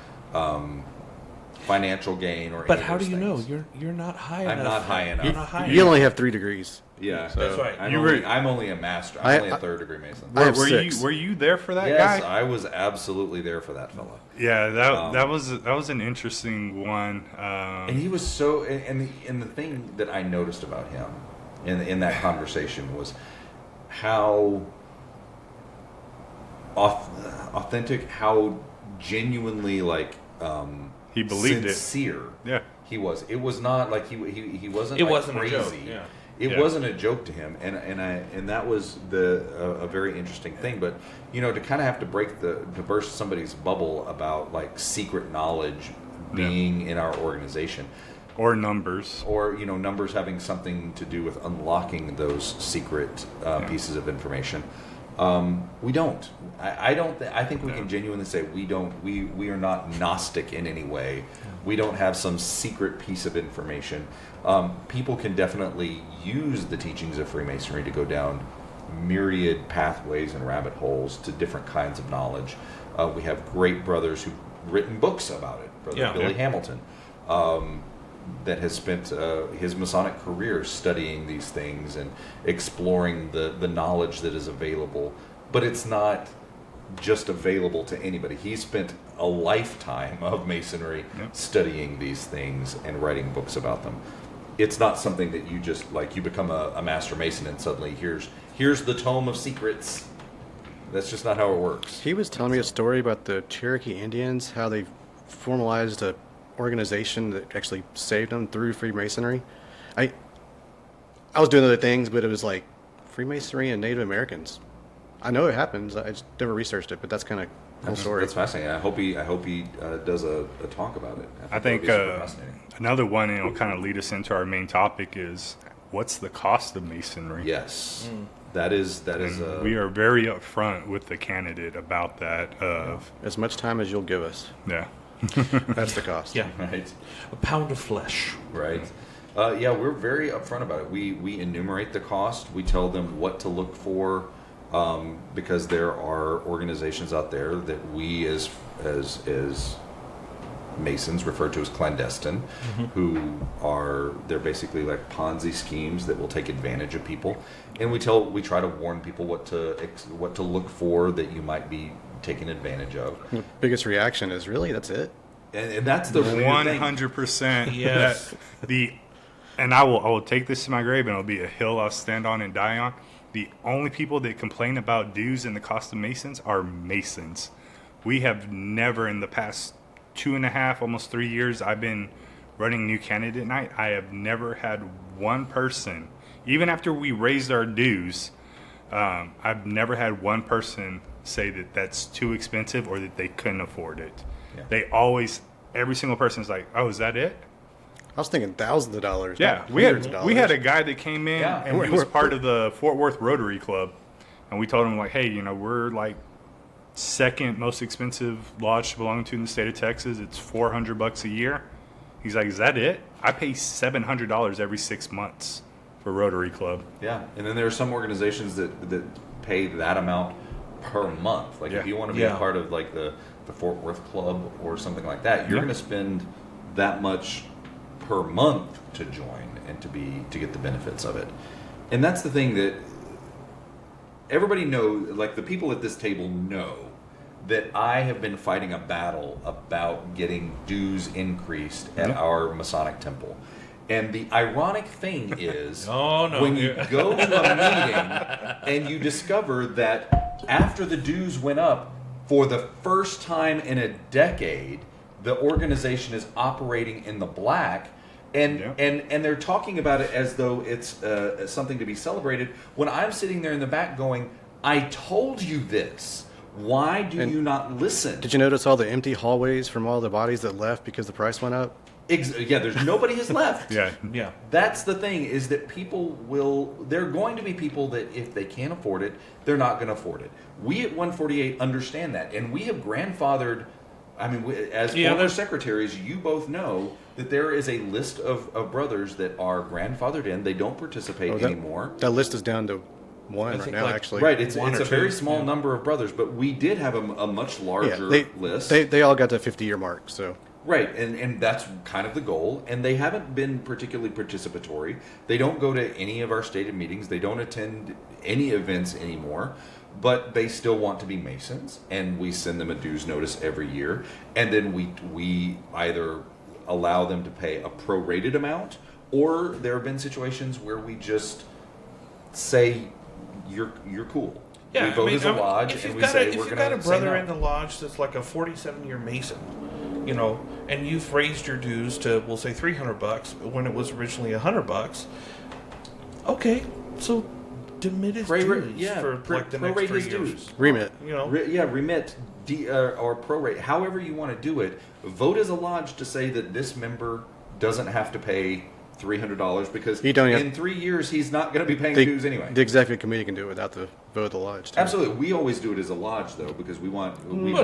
[SPEAKER 2] financial gain or.
[SPEAKER 4] But
[SPEAKER 2] any
[SPEAKER 4] how
[SPEAKER 2] of
[SPEAKER 4] do
[SPEAKER 2] those
[SPEAKER 4] you know?
[SPEAKER 2] things.
[SPEAKER 4] You're not high
[SPEAKER 2] I'm
[SPEAKER 4] enough.
[SPEAKER 2] not high enough.
[SPEAKER 4] You're not high
[SPEAKER 3] You
[SPEAKER 4] enough.
[SPEAKER 3] only have 3 degrees.
[SPEAKER 2] Yeah,
[SPEAKER 4] That's right.
[SPEAKER 2] I'm only a master. I'm only a third-degree Mason.
[SPEAKER 3] I have
[SPEAKER 5] Were
[SPEAKER 3] 6.
[SPEAKER 5] you there for that
[SPEAKER 2] Yes,
[SPEAKER 5] guy?
[SPEAKER 2] I was absolutely there for that fella.
[SPEAKER 5] Yeah, that was an interesting one.
[SPEAKER 2] And he was so. And the thing that I noticed about him in that conversation was how authentic, how genuinely, like,
[SPEAKER 5] He believed it.
[SPEAKER 2] sincere
[SPEAKER 5] Yeah.
[SPEAKER 2] he was. It was not like he wasn't.
[SPEAKER 4] It
[SPEAKER 2] like
[SPEAKER 4] wasn't a
[SPEAKER 2] crazy.
[SPEAKER 4] joke, yeah.
[SPEAKER 2] It
[SPEAKER 5] Yeah.
[SPEAKER 2] wasn't a joke to him, and that was a very interesting thing. But you know, to kind of have to to burst somebody's bubble about, like, secret knowledge being in our organization,
[SPEAKER 5] Or numbers.
[SPEAKER 2] or, you know, numbers having something to do with unlocking those secret pieces of information. We don't. I don't. I think we can genuinely say we don't. We are not Gnostic in any way. We don't have some secret piece of information. People can definitely use the teachings of Freemasonry to go down myriad pathways and rabbit holes to different kinds of knowledge. We have great brothers who've written books about it. Brother Billy Hamilton, that has spent his Masonic career studying these things and exploring the knowledge that is available. But it's not just available to anybody. He spent a lifetime of Masonry studying these things and writing books about them. It's not something that you just, like, you become a Master Mason and suddenly here's the Tome of Secrets. That's just not how it works.
[SPEAKER 3] He was telling me a story about the Cherokee Indians, how they formalized a organization that actually saved them through Freemasonry. I was doing other things, but it was like Freemasonry and Native Americans. I know it happens. I just never researched it, but that's kind of a cool story.
[SPEAKER 2] That's fascinating. I hope he does a talk about it.
[SPEAKER 5] I think
[SPEAKER 2] that would be super fascinating.
[SPEAKER 5] another one, and it'll kind of lead us into our main topic, is what's the cost of Masonry?
[SPEAKER 2] Yes, that is.
[SPEAKER 5] And we are very upfront with the candidate about that.
[SPEAKER 3] As much time as you'll give us.
[SPEAKER 5] Yeah.
[SPEAKER 3] That's the cost.
[SPEAKER 4] Yeah.
[SPEAKER 2] right.
[SPEAKER 4] A pound of flesh.
[SPEAKER 2] Right. Yeah, we're very upfront about it. We enumerate the cost. We tell them what to look for, because there are organizations out there that we as Masons refer to as clandestine, who they're basically like Ponzi schemes that will take advantage of people, and we try to warn people what to look for that you might be taken advantage of.
[SPEAKER 3] The biggest reaction is, really, that's it?
[SPEAKER 2] And that's the
[SPEAKER 5] 100%.
[SPEAKER 4] Yes.
[SPEAKER 5] And I will take this to my grave, and it'll be a hill I'll stand on and die on. The only people that complain about dues and the cost of Masons are Masons. We have never, in the past 2.5, almost 3 years I've been running New Candidate Night, I have never had one person, even after we raised our dues, I've never had one person say that that's too expensive or that they couldn't afford it. Yeah. They always, every single person is like, oh, is that it?
[SPEAKER 3] I was thinking thousands of dollars.
[SPEAKER 5] Yeah, we had a guy that came in, and he was part of the Fort Worth Rotary Club, and we told him, like, hey, we're like second most expensive lodge to belong to in the state of Texas. It's $400 a year. He's like, is that it? I pay $700 every 6 months for Rotary Club.
[SPEAKER 2] Yeah, and then there are some organizations that pay that amount per month. Like if you want to be a part of like the Fort Worth Club or something like that, you're going to spend that much per month to join and to get the benefits of it. And that's the thing that everybody knows, like the people at this table know that I have been fighting a battle about getting dues increased at our Masonic temple. And the ironic thing is, when you go to a meeting and you discover that after the dues went up, for the first time in a decade, the organization is operating in the black. And they're talking about it as though it's something to be celebrated, when I'm sitting there in the back going, I told you this. Why do you not listen?
[SPEAKER 3] Did you notice all the empty hallways from all the bodies that left because the price went up?
[SPEAKER 2] Yeah, there's nobody has left.
[SPEAKER 5] Yeah.
[SPEAKER 2] That's the thing, is that there are going to be people that if they can't afford it, they're not going to afford it. We at 148 understand that, and we have grandfathered. I mean, as former secretaries, you both know that there is a list of brothers that are grandfathered in. They don't participate anymore.
[SPEAKER 3] That list is down to one right now, actually.
[SPEAKER 2] Right, it's a very small number of brothers, but we did have a much larger list.
[SPEAKER 3] They all got the 50-year mark, so...
[SPEAKER 2] Right, and that's kind of the goal, and they haven't been particularly participatory. They don't go to any of our stated meetings. They don't attend any events anymore, but they still want to be Masons, and we send them a dues notice every year, and then we either allow them to pay a prorated amount, or there have been situations where we just say, you're cool.
[SPEAKER 4] Yeah,
[SPEAKER 2] we vote as a lodge, and we say we're going to say no.
[SPEAKER 4] If you've got a brother in the lodge that's like a 47-year Mason, and you've raised your dues to, we'll say, $300 when it was originally $100. Okay, so demit his dues for like the next 3 years.
[SPEAKER 3] Remit.
[SPEAKER 2] Remit or prorate, however you want to do it. Vote as a lodge to say that this member doesn't have to pay $300 because in 3 years he's not going to be paying dues anyway.
[SPEAKER 3] The executive committee can do it without the vote of the lodge, too.
[SPEAKER 2] Absolutely. We always do it as a lodge, though, because we've always been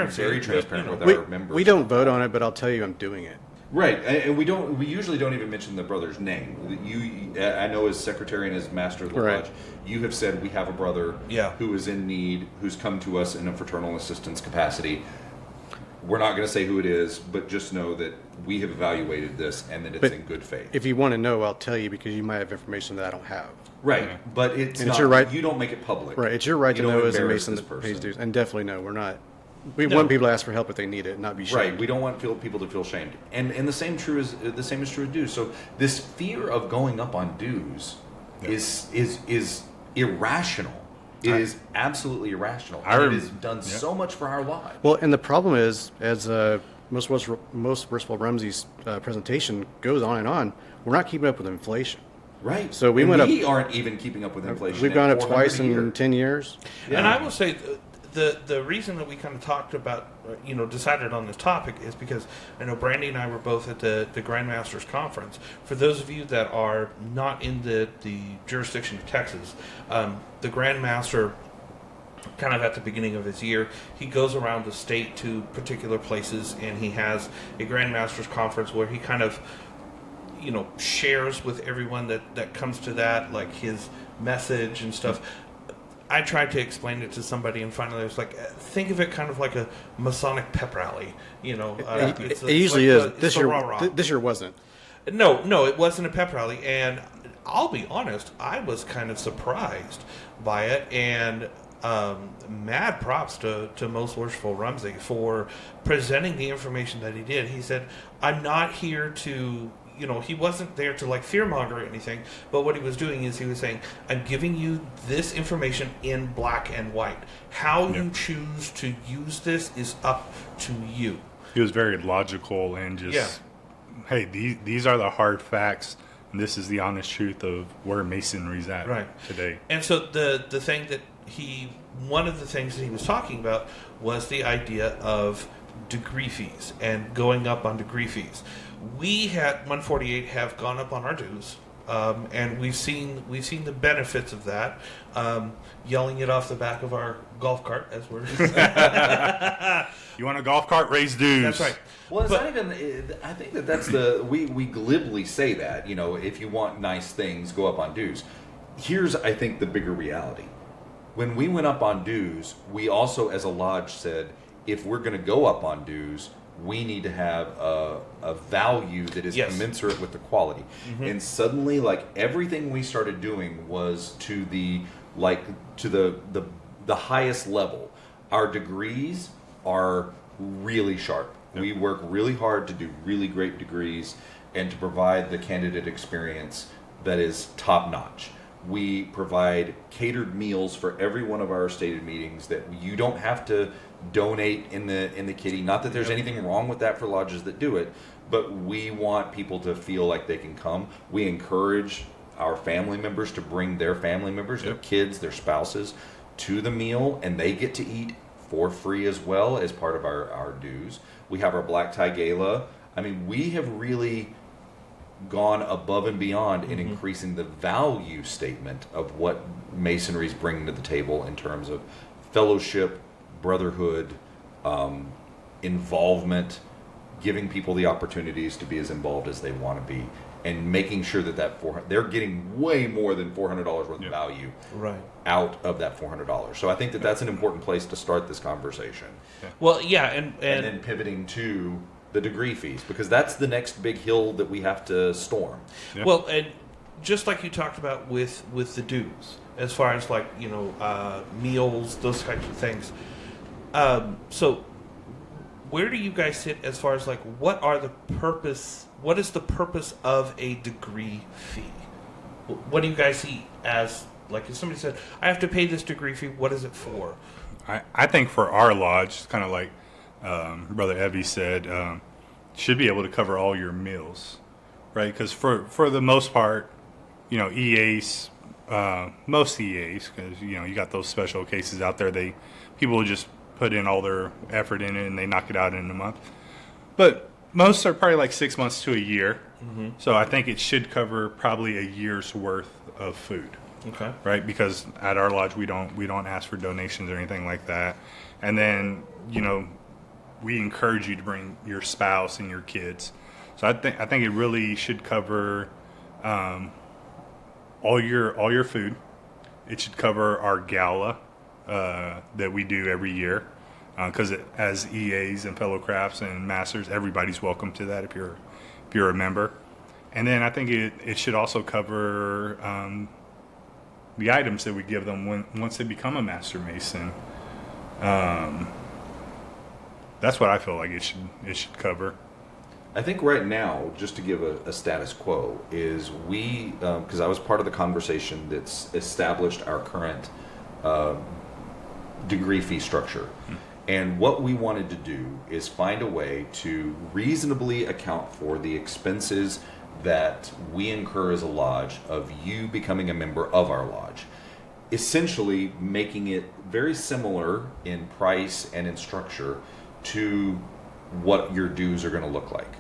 [SPEAKER 2] very transparent with our members.
[SPEAKER 3] We don't vote on it, but I'll tell you I'm doing it.
[SPEAKER 2] Right, and we usually don't even mention the brother's name. I know as secretary and as master of the lodge, you have said we have a brother who is in need, who's come to us in a fraternal assistance capacity. We're not going to say who it is, but just know that we have evaluated this and that it's in good faith.
[SPEAKER 3] If you want to know, I'll tell you because you might have information that I don't have.
[SPEAKER 2] Right, but it's not.
[SPEAKER 3] Your right.
[SPEAKER 2] You don't make it public.
[SPEAKER 3] Right, it's your right to know as a Mason that pays dues. And definitely no, we're not. We want people to ask for help if they need it, not be shamed.
[SPEAKER 2] Right, we don't want people to feel shamed. And the same is true as dues. So this fear of going up on dues is irrational. It is absolutely irrational. It has done so much for our lives.
[SPEAKER 3] Well, and the problem is, as most Worshipful Rumsey's presentation goes on and on, we're not keeping up with inflation.
[SPEAKER 2] Right.
[SPEAKER 3] So we
[SPEAKER 2] aren't even keeping up with inflation.
[SPEAKER 3] We've gone up twice in 10 years.
[SPEAKER 4] Yeah. And I will say the reason that we kind of talked about, decided on this topic is because I know Brandy and I were both at the Grandmasters Conference. For those of you that are not in the jurisdiction of Texas, the Grandmaster, kind of at the beginning of his year, he goes around the state to particular places, and he has a Grandmasters Conference where he kind of shares with everyone that comes to that, like his message and stuff. I tried to explain it to somebody, and finally I was like, think of it kind of like a Masonic pep rally.
[SPEAKER 3] It usually is. This year wasn't.
[SPEAKER 4] No, it wasn't a pep rally, and I'll be honest, I was kind of surprised by it, and mad props to Most Worshipful Rumsey for presenting the information that he did. He said, I'm not here to, he wasn't there to like fearmonger or anything, but what he was doing is he was saying, I'm giving you this information in black and white. How you choose to use this is up to you.
[SPEAKER 5] He was very logical and just, hey, these are the hard facts. And this is the honest truth of where masonry's at today.
[SPEAKER 4] And so the thing that one of the things that he was talking about was the idea of degree fees and going up on degree fees. We at 148 have gone up on our dues, and we've seen the benefits of that. Yelling it off the back of our golf cart, as we're.
[SPEAKER 5] You want a golf cart? Raise dues.
[SPEAKER 4] That's right.
[SPEAKER 2] Well, it's not even. I think that's we glibly say that, if you want nice things, go up on dues. Here's, I think, the bigger reality. When we went up on dues, we also, as a lodge, said, if we're going to go up on dues, we need to have a value that is commensurate with the quality. Mm-hmm. And suddenly, like, everything we started doing was to the highest level. Our degrees are really sharp. Yep. We work really hard to do really great degrees and to provide the candidate experience that is top notch. We provide catered meals for every one of our stated meetings that you don't have to donate in the kitty. Not that there's anything wrong with that for lodges that do it, but we want people to feel like they can come. We encourage our family members to bring their family members, their kids, their spouses to the meal, and they get to eat for free as well as part of our dues. We have our black tie gala. I mean, we have really gone above and beyond in increasing the value statement of what masonry is bringing to the table in terms of fellowship, brotherhood, involvement, giving people the opportunities to be as involved as they want to be, and making sure that they're getting way more than $400 worth of value out of that $400. So I think that's an important place to start this conversation.
[SPEAKER 4] Well, and
[SPEAKER 2] then pivoting to the degree fees, because that's the next big hill that we have to storm.
[SPEAKER 4] Well, and just like you talked about with the dues, as far as like meals, those types of things. So where do you guys sit as far as like what is the purpose of a degree fee? What do you guys see as, like, if somebody said, I have to pay this degree fee, what is it for?
[SPEAKER 5] I think for our lodge, kind of like Brother Evie said, should be able to cover all your meals, right? Because for the most part, EAs, most EAs, because you got those special cases out there, people will just put in all their effort in it and they knock it out in a month. But most are probably like 6 months to a year. Mm-hmm. So I think it should cover probably a year's worth of food.
[SPEAKER 4] Okay.
[SPEAKER 5] Right? Because at our lodge we don't ask for donations or anything like that. And then, we encourage you to bring your spouse and your kids. So I think it really should cover all your food. It should cover our gala that we do every year, because as EAs and fellow crafts and masters, everybody's welcome to that if you're a member. And then I think it should also cover the items that we give them once they become a master mason. That's what I feel like it should cover.
[SPEAKER 2] I think right now, just to give a status quo, is we, because I was part of the conversation that's established our current degree fee structure. And what we wanted to do is find a way to reasonably account for the expenses that we incur as a lodge of you becoming a member of our lodge. Essentially making it very similar in price and in structure to what your dues are going to look like.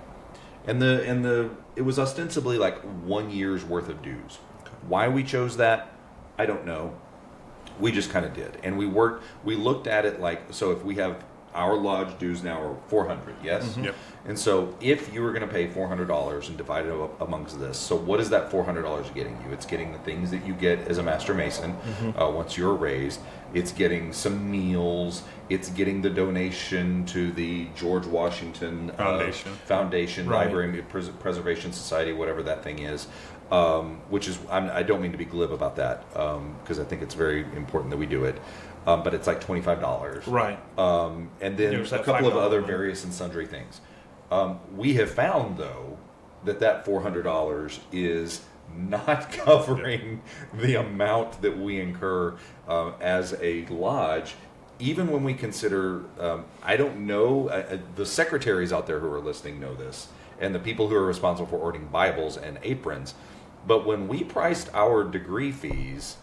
[SPEAKER 2] And it was ostensibly like 1 year's worth of dues. Okay. Why we chose that, I don't know. We just kind of did. And we looked at it like, so if we have our lodge dues now are $400. Yes.
[SPEAKER 5] Mm-hmm. Yep.
[SPEAKER 2] And so, if you were going to pay $400 and divide it up amongst this, so what is that $400 getting you? It's getting the things that you get as a Master Mason once you're raised. It's getting some meals. It's getting the donation to the George Washington Foundation,
[SPEAKER 4] Right.
[SPEAKER 2] Library Preservation Society, whatever that thing is. Which is, I don't mean to be glib about that, because I think it's very important that we do it. But it's like $25.
[SPEAKER 4] Right.
[SPEAKER 2] And then
[SPEAKER 4] There's
[SPEAKER 2] a
[SPEAKER 4] that
[SPEAKER 2] couple of
[SPEAKER 4] $5
[SPEAKER 2] other
[SPEAKER 4] one.
[SPEAKER 2] various and sundry things. We have found, though, that $400 is not covering the amount that we incur as a lodge, even when we consider, I don't know, the secretaries out there who are listening know this, and the people who are responsible for ordering Bibles and aprons, but when we priced our degree fees,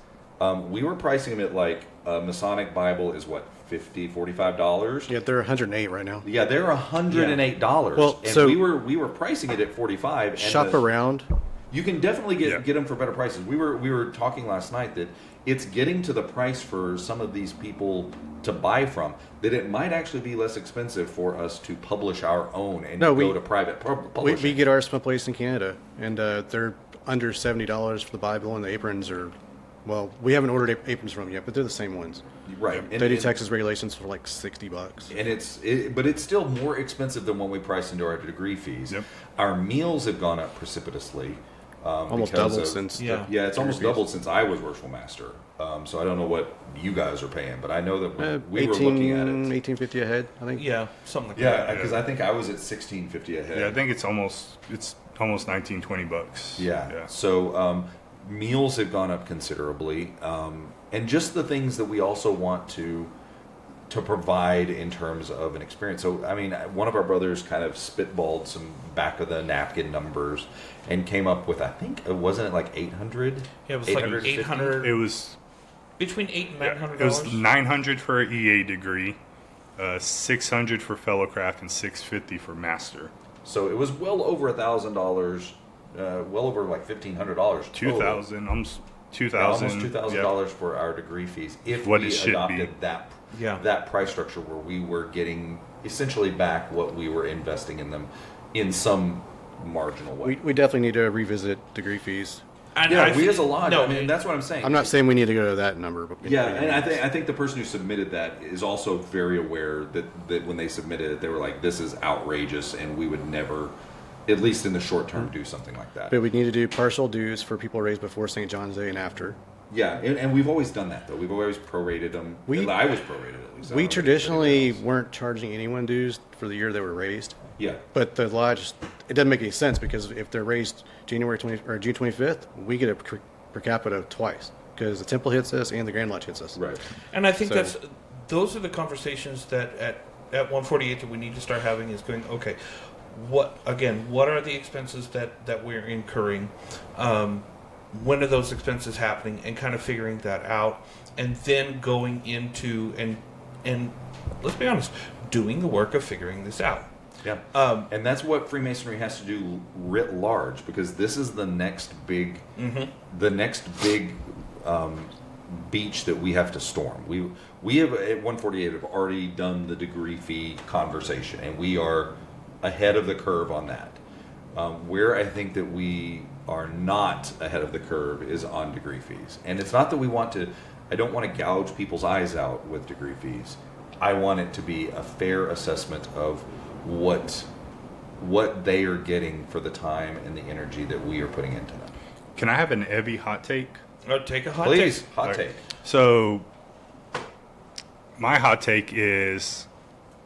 [SPEAKER 2] we were pricing them at like a Masonic Bible is what, $45?
[SPEAKER 3] Yeah, they're 108 right now.
[SPEAKER 2] Yeah, they're $108.
[SPEAKER 3] Well,
[SPEAKER 2] and
[SPEAKER 3] so-
[SPEAKER 2] we were pricing it at $45. And
[SPEAKER 3] Shop around.
[SPEAKER 2] You can definitely
[SPEAKER 5] Yeah.
[SPEAKER 2] get them for better prices. We were talking last night that it's getting to the price for some of these people to buy from that it might actually be less expensive for us to publish our own and
[SPEAKER 3] No,
[SPEAKER 2] go
[SPEAKER 3] we-
[SPEAKER 2] to private
[SPEAKER 3] We,
[SPEAKER 2] publishing.
[SPEAKER 3] we get ours from a place in Canada, and they're under $70 for the Bible, and the aprons are, well, we haven't ordered aprons from them yet, but they're the same ones.
[SPEAKER 2] Right.
[SPEAKER 3] They do Texas regulations for like $60.
[SPEAKER 2] And but it's still more expensive than when we price into our degree fees.
[SPEAKER 5] Yep.
[SPEAKER 2] Our meals have gone up precipitously.
[SPEAKER 3] Almost
[SPEAKER 2] because
[SPEAKER 3] doubled
[SPEAKER 2] of-
[SPEAKER 3] since.
[SPEAKER 4] Yeah.
[SPEAKER 2] Yeah, it's almost
[SPEAKER 3] degree fees.
[SPEAKER 2] doubled since I was Worshipful Master. So I don't know what you guys are paying, but I know that when we were
[SPEAKER 3] 18,
[SPEAKER 2] looking at it.
[SPEAKER 3] 1850 a head, I think.
[SPEAKER 4] Yeah, something like
[SPEAKER 2] Yeah,
[SPEAKER 4] that.
[SPEAKER 2] because I think I was at $16.50 a head.
[SPEAKER 5] Yeah, I think it's almost 19, $20.
[SPEAKER 2] Yeah. So meals have gone up considerably, and just the things that we also want to provide in terms of an experience. So I mean, one of our brothers kind of spitballed some back of the napkin numbers and came up with, I think, wasn't it like 800?
[SPEAKER 4] Yeah, it was like
[SPEAKER 2] 850?
[SPEAKER 4] 800,
[SPEAKER 5] It was
[SPEAKER 4] between $800 and $900.
[SPEAKER 5] it was $900 for an EA degree, $600 for fellowcraft, and $650 for master.
[SPEAKER 2] So it was well over $1,000, well over like $1,500.
[SPEAKER 5] 2,000, almost 2,000.
[SPEAKER 2] Almost $2,000 for our degree fees if
[SPEAKER 5] What
[SPEAKER 2] we
[SPEAKER 5] it should
[SPEAKER 2] adopted
[SPEAKER 5] be.
[SPEAKER 2] that price structure where we were getting essentially back what we were investing in them in some marginal way.
[SPEAKER 3] We definitely need to revisit degree fees.
[SPEAKER 4] And
[SPEAKER 2] Yeah,
[SPEAKER 4] I
[SPEAKER 2] we
[SPEAKER 4] think-
[SPEAKER 2] as a lodge.
[SPEAKER 4] No,
[SPEAKER 2] I mean, that's what I'm saying.
[SPEAKER 3] I'm not saying we need to go to that number, but
[SPEAKER 2] Yeah, and I think the person who submitted that is also very aware that when they submitted it, they were like, "This is outrageous," and we would never, at least in the short term, do something like that.
[SPEAKER 3] But we need to do partial dues for people raised before St. John's Day and after.
[SPEAKER 2] Yeah, and we've always done that though. We've always prorated them. I was prorated at least. I don't know
[SPEAKER 3] We
[SPEAKER 2] if anybody
[SPEAKER 3] traditionally
[SPEAKER 2] else.
[SPEAKER 3] weren't charging anyone dues for the year they were raised.
[SPEAKER 2] Yeah.
[SPEAKER 3] But the lodge, it doesn't make any sense because if they're raised January 20 or June 25th, we get a per capita twice because the temple hits us and the Grand Lodge hits us.
[SPEAKER 2] Right.
[SPEAKER 4] And I think
[SPEAKER 3] So-
[SPEAKER 4] those are the conversations that at 148 that we need to start having is going, okay, what are the expenses that we're incurring? When are those expenses happening? And kind of figuring that out, and then going into and let's be honest, doing the work of figuring this out.
[SPEAKER 2] Yeah. And that's what Freemasonry has to do writ large, because this is the next big, beach that we have to storm. We have at 148 have already done the degree fee conversation, and we are ahead of the curve on that. Where I think that we are not ahead of the curve is on degree fees, and it's not that we want to. I don't want to gouge people's eyes out with degree fees. I want it to be a fair assessment of what they are getting for the time and the energy that we are putting into them.
[SPEAKER 5] Can I have an Evie hot take?
[SPEAKER 4] Take a hot
[SPEAKER 2] Please,
[SPEAKER 4] take.
[SPEAKER 2] hot
[SPEAKER 5] Right.
[SPEAKER 2] take.
[SPEAKER 5] So, my hot take is,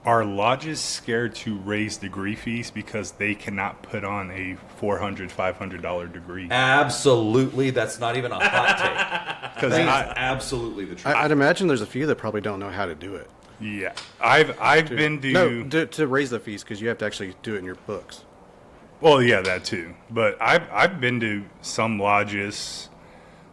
[SPEAKER 5] are lodges scared to raise degree fees because they cannot put on a $400, $500 degree?
[SPEAKER 2] Absolutely, that's not even a hot take.
[SPEAKER 5] Because
[SPEAKER 2] That is absolutely the truth.
[SPEAKER 3] I'd imagine there's a few that probably don't know how to do it.
[SPEAKER 5] yeah, I've been to
[SPEAKER 3] No, to raise the fees because you have to actually do it in your books.
[SPEAKER 5] well, yeah, that too. But I've been to some lodges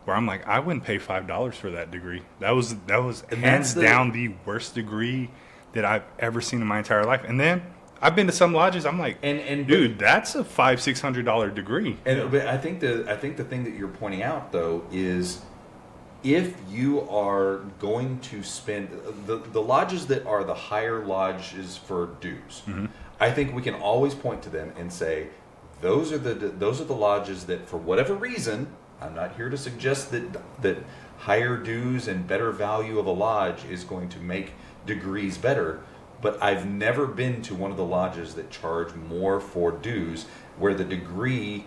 [SPEAKER 5] where I'm like, I wouldn't pay $5 for that degree. That was
[SPEAKER 2] And
[SPEAKER 5] hands
[SPEAKER 2] that's
[SPEAKER 5] down the worst degree that I've ever seen in my entire life. And then I've been to some lodges. I'm like,
[SPEAKER 2] And-
[SPEAKER 5] dude, that's a $500-$600 degree.
[SPEAKER 2] But I think the thing that you're pointing out though is if you are going to spend the lodges that are the higher lodges for dues, I think we can always point to them and say those are the lodges that, for whatever reason, I'm not here to suggest that higher dues and better value of a lodge is going to make degrees better, but I've never been to one of the lodges that charge more for dues where the degree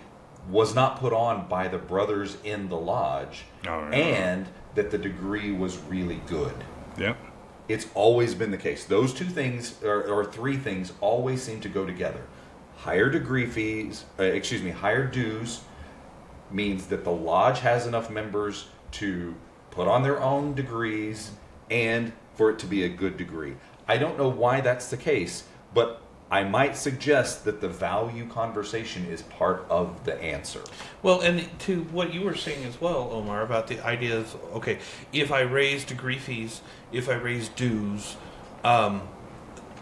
[SPEAKER 2] was not put on by the brothers in the lodge, and that the degree was really good.
[SPEAKER 5] Yep.
[SPEAKER 2] It's always been the case. Those two things, or three things, always seem to go together. Higher degree fees, higher dues means that the lodge has enough members to put on their own degrees and for it to be a good degree. I don't know why that's the case, but I might suggest that the value conversation is part of the answer.
[SPEAKER 4] Well, and to what you were saying as well, Omar, about the idea of, okay, if I raise degree fees, if I raise dues, am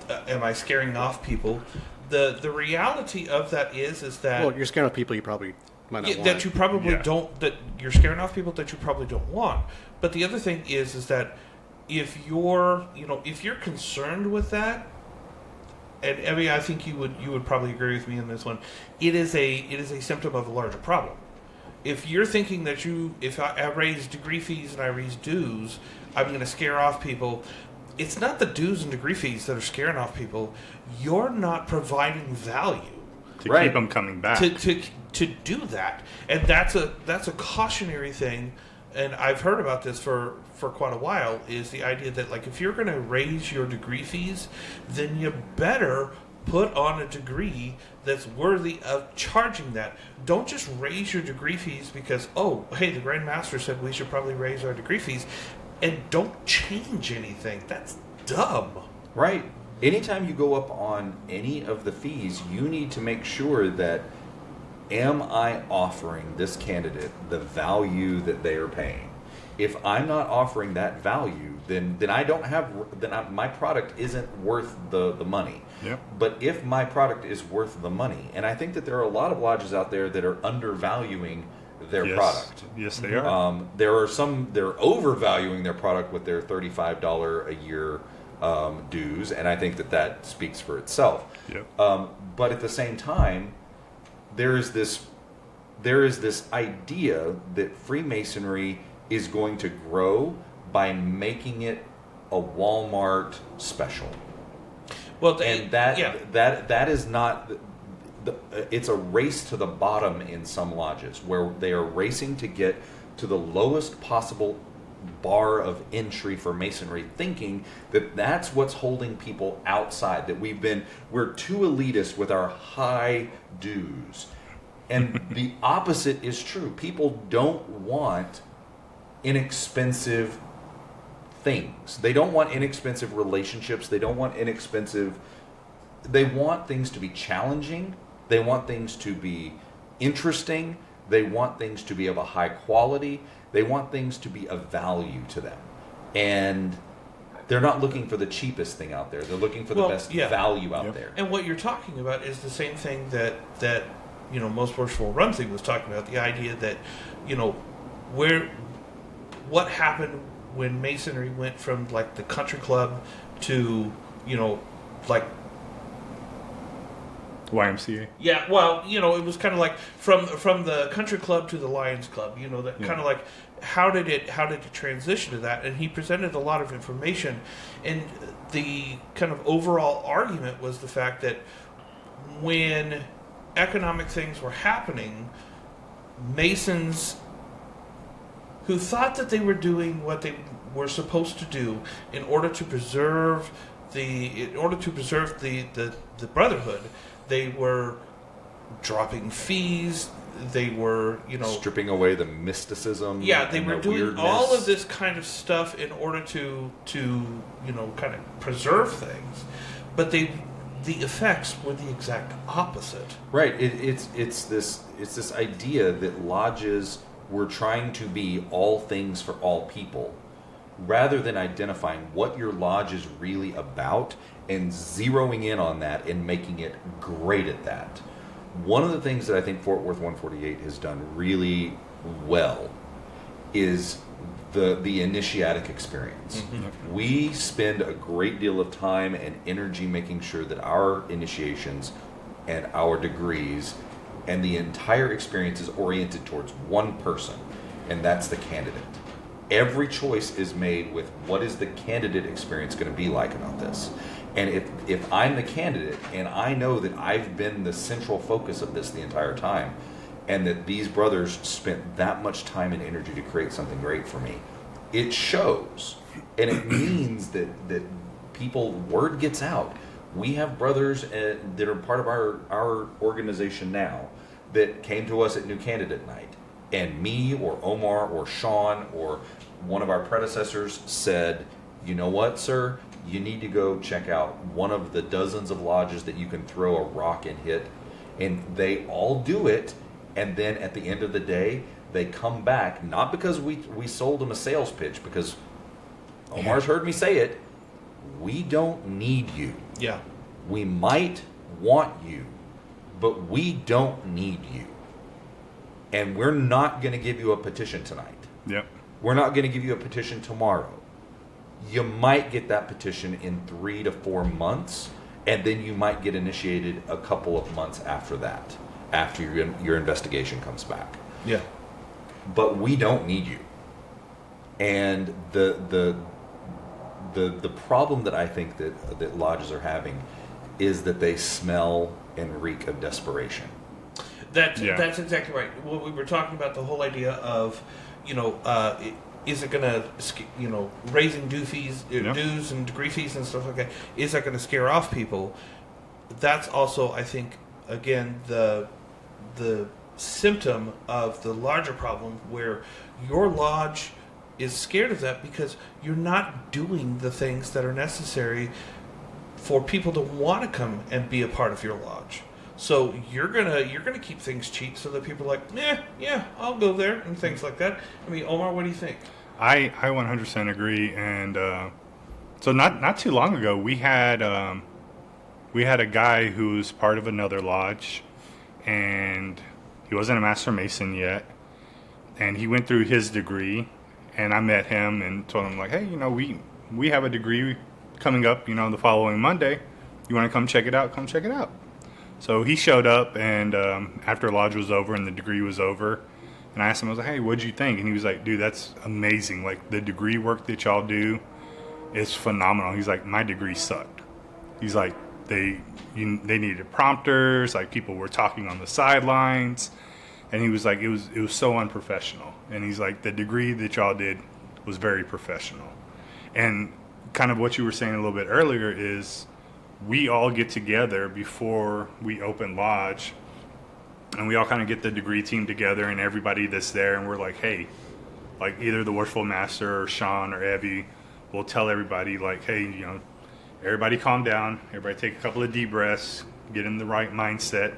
[SPEAKER 4] I scaring off people? The reality of that is that...
[SPEAKER 3] Well, you're scaring off people you probably might not want.
[SPEAKER 4] That you probably don't... That you're scaring off people that you probably don't want. But the other thing is that if you're concerned with that, and I mean, I think you would probably agree with me on this one. It is a symptom of a larger problem. If you're thinking that if I raise degree fees and I raise dues, I'm going to scare off people. It's not the dues and degree fees that are scaring off people. You're not providing value
[SPEAKER 5] to keep them coming back.
[SPEAKER 4] To do that, and that's a cautionary thing. And I've heard about this for quite a while, is the idea that, like, if you're going to raise your degree fees, then you better put on a degree that's worthy of charging that. Don't just raise your degree fees because, oh, hey, the Grand Master said we should probably raise our degree fees, and don't change anything. That's dumb.
[SPEAKER 2] Right. Anytime you go up on any of the fees, you need to make sure that, am I offering this candidate the value that they are paying? If I'm not offering that value, then my product isn't worth the money.
[SPEAKER 5] Yep.
[SPEAKER 2] But if my product is worth the money, and I think that there are a lot of lodges out there that are undervaluing their product.
[SPEAKER 5] Yes, they are.
[SPEAKER 2] There are some, they're overvaluing their product with their $35 a year dues, and I think that speaks for itself.
[SPEAKER 5] Yep.
[SPEAKER 2] But at the same time, there is this idea that Freemasonry is going to grow by making it a Walmart special.
[SPEAKER 4] Well,
[SPEAKER 2] that is not. It's a race to the bottom in some lodges where they are racing to get to the lowest possible bar of entry for Masonry, thinking that that's what's holding people outside, that we're too elitist with our high dues. And the opposite is true. People don't want inexpensive things. They don't want inexpensive relationships. They don't want they want things to be challenging. They want things to be interesting. They want things to be of a high quality. They want things to be of value to them. And they're not looking for the cheapest thing out there. They're looking for the best value out there.
[SPEAKER 4] And what you're talking about is the same thing that Most Worshipful Rumsey was talking about, the idea that, what happened when Masonry went from, like, the country club to, like...
[SPEAKER 5] YMCA.
[SPEAKER 4] Yeah, well, it was kind of like from the country club to the Lions Club, that kind of like, how did it transition to that? And he presented a lot of information, and the kind of overall argument was the fact that when economic things were happening, Masons who thought that they were doing what they were supposed to do in order to preserve the brotherhood, they were dropping fees. They were,
[SPEAKER 2] stripping away the mysticism.
[SPEAKER 4] Yeah, they were doing
[SPEAKER 2] weirdness.
[SPEAKER 4] all of this kind of stuff in order to kind of preserve things, but the effects were the exact opposite.
[SPEAKER 2] Right. It's this idea that lodges were trying to be all things for all people, rather than identifying what your lodge is really about and zeroing in on that and making it great at that. One of the things that I think Fort Worth 148 has done really well is the initiatic experience. We spend a great deal of time and energy making sure that our initiations and our degrees and the entire experience is oriented towards one person, and that's the candidate. Every choice is made with what is the candidate experience going to be like about this. And if I'm the candidate and I know that I've been the central focus of this the entire time, and that these brothers spent that much time and energy to create something great for me, it shows. And it means that people, word gets out. We have brothers that are part of our organization now that came to us at New Candidate Night. And me or Omar or Sean or one of our predecessors said, you know what, sir? You need to go check out one of the dozens of lodges that you can throw a rock and hit. And they all do it. And then at the end of the day, they come back, not because we sold them a sales pitch, because Omar's heard me say it, we don't need you.
[SPEAKER 4] Yeah.
[SPEAKER 2] We might want you, but we don't need you. And we're not going to give you a petition tonight.
[SPEAKER 5] Yep.
[SPEAKER 2] We're not going to give you a petition tomorrow. You might get that petition in 3 to 4 months, and then you might get initiated a couple of months after that, after your investigation comes back.
[SPEAKER 4] Yeah.
[SPEAKER 2] But we don't need you. And the problem that I think that lodges are having is that they smell and reek of desperation.
[SPEAKER 4] That's exactly right. What we were talking about, the whole idea of, is it going to, raising dues and degree fees and stuff like that, is that going to scare off people? That's also, I think, again, the symptom of the larger problem where your lodge is scared of that because you're not doing the things that are necessary for people to want to come and be a part of your lodge. So you're gonna keep things cheap so that people are like, yeah, I'll go there and things like that. I mean, Omar, what do you think?
[SPEAKER 5] I 100% agree. And so not too long ago, we had a guy who was part of another lodge, and he wasn't a Master Mason yet, and he went through his degree, and I met him and told him, like, hey, we have a degree coming up, the following Monday. You want to come check it out? Come check it out. So he showed up, and after lodge was over and the degree was over, and I asked him, I was like, hey, what'd you think? And he was like, dude, that's amazing. Like, the degree work that y'all do is phenomenal. He's like, my degree sucked. He's like, they needed prompters, like people were talking on the sidelines, and he was like, it was so unprofessional. And he's like, the degree that y'all did was very professional. And kind of what you were saying a little bit earlier is we all get together before we open lodge, and we all kind of get the degree team together and everybody that's there, and we're like, hey, like either the Worshipful Master or Sean or Evie will tell everybody, like, hey, everybody calm down, everybody take a couple of deep breaths, get in the right mindset.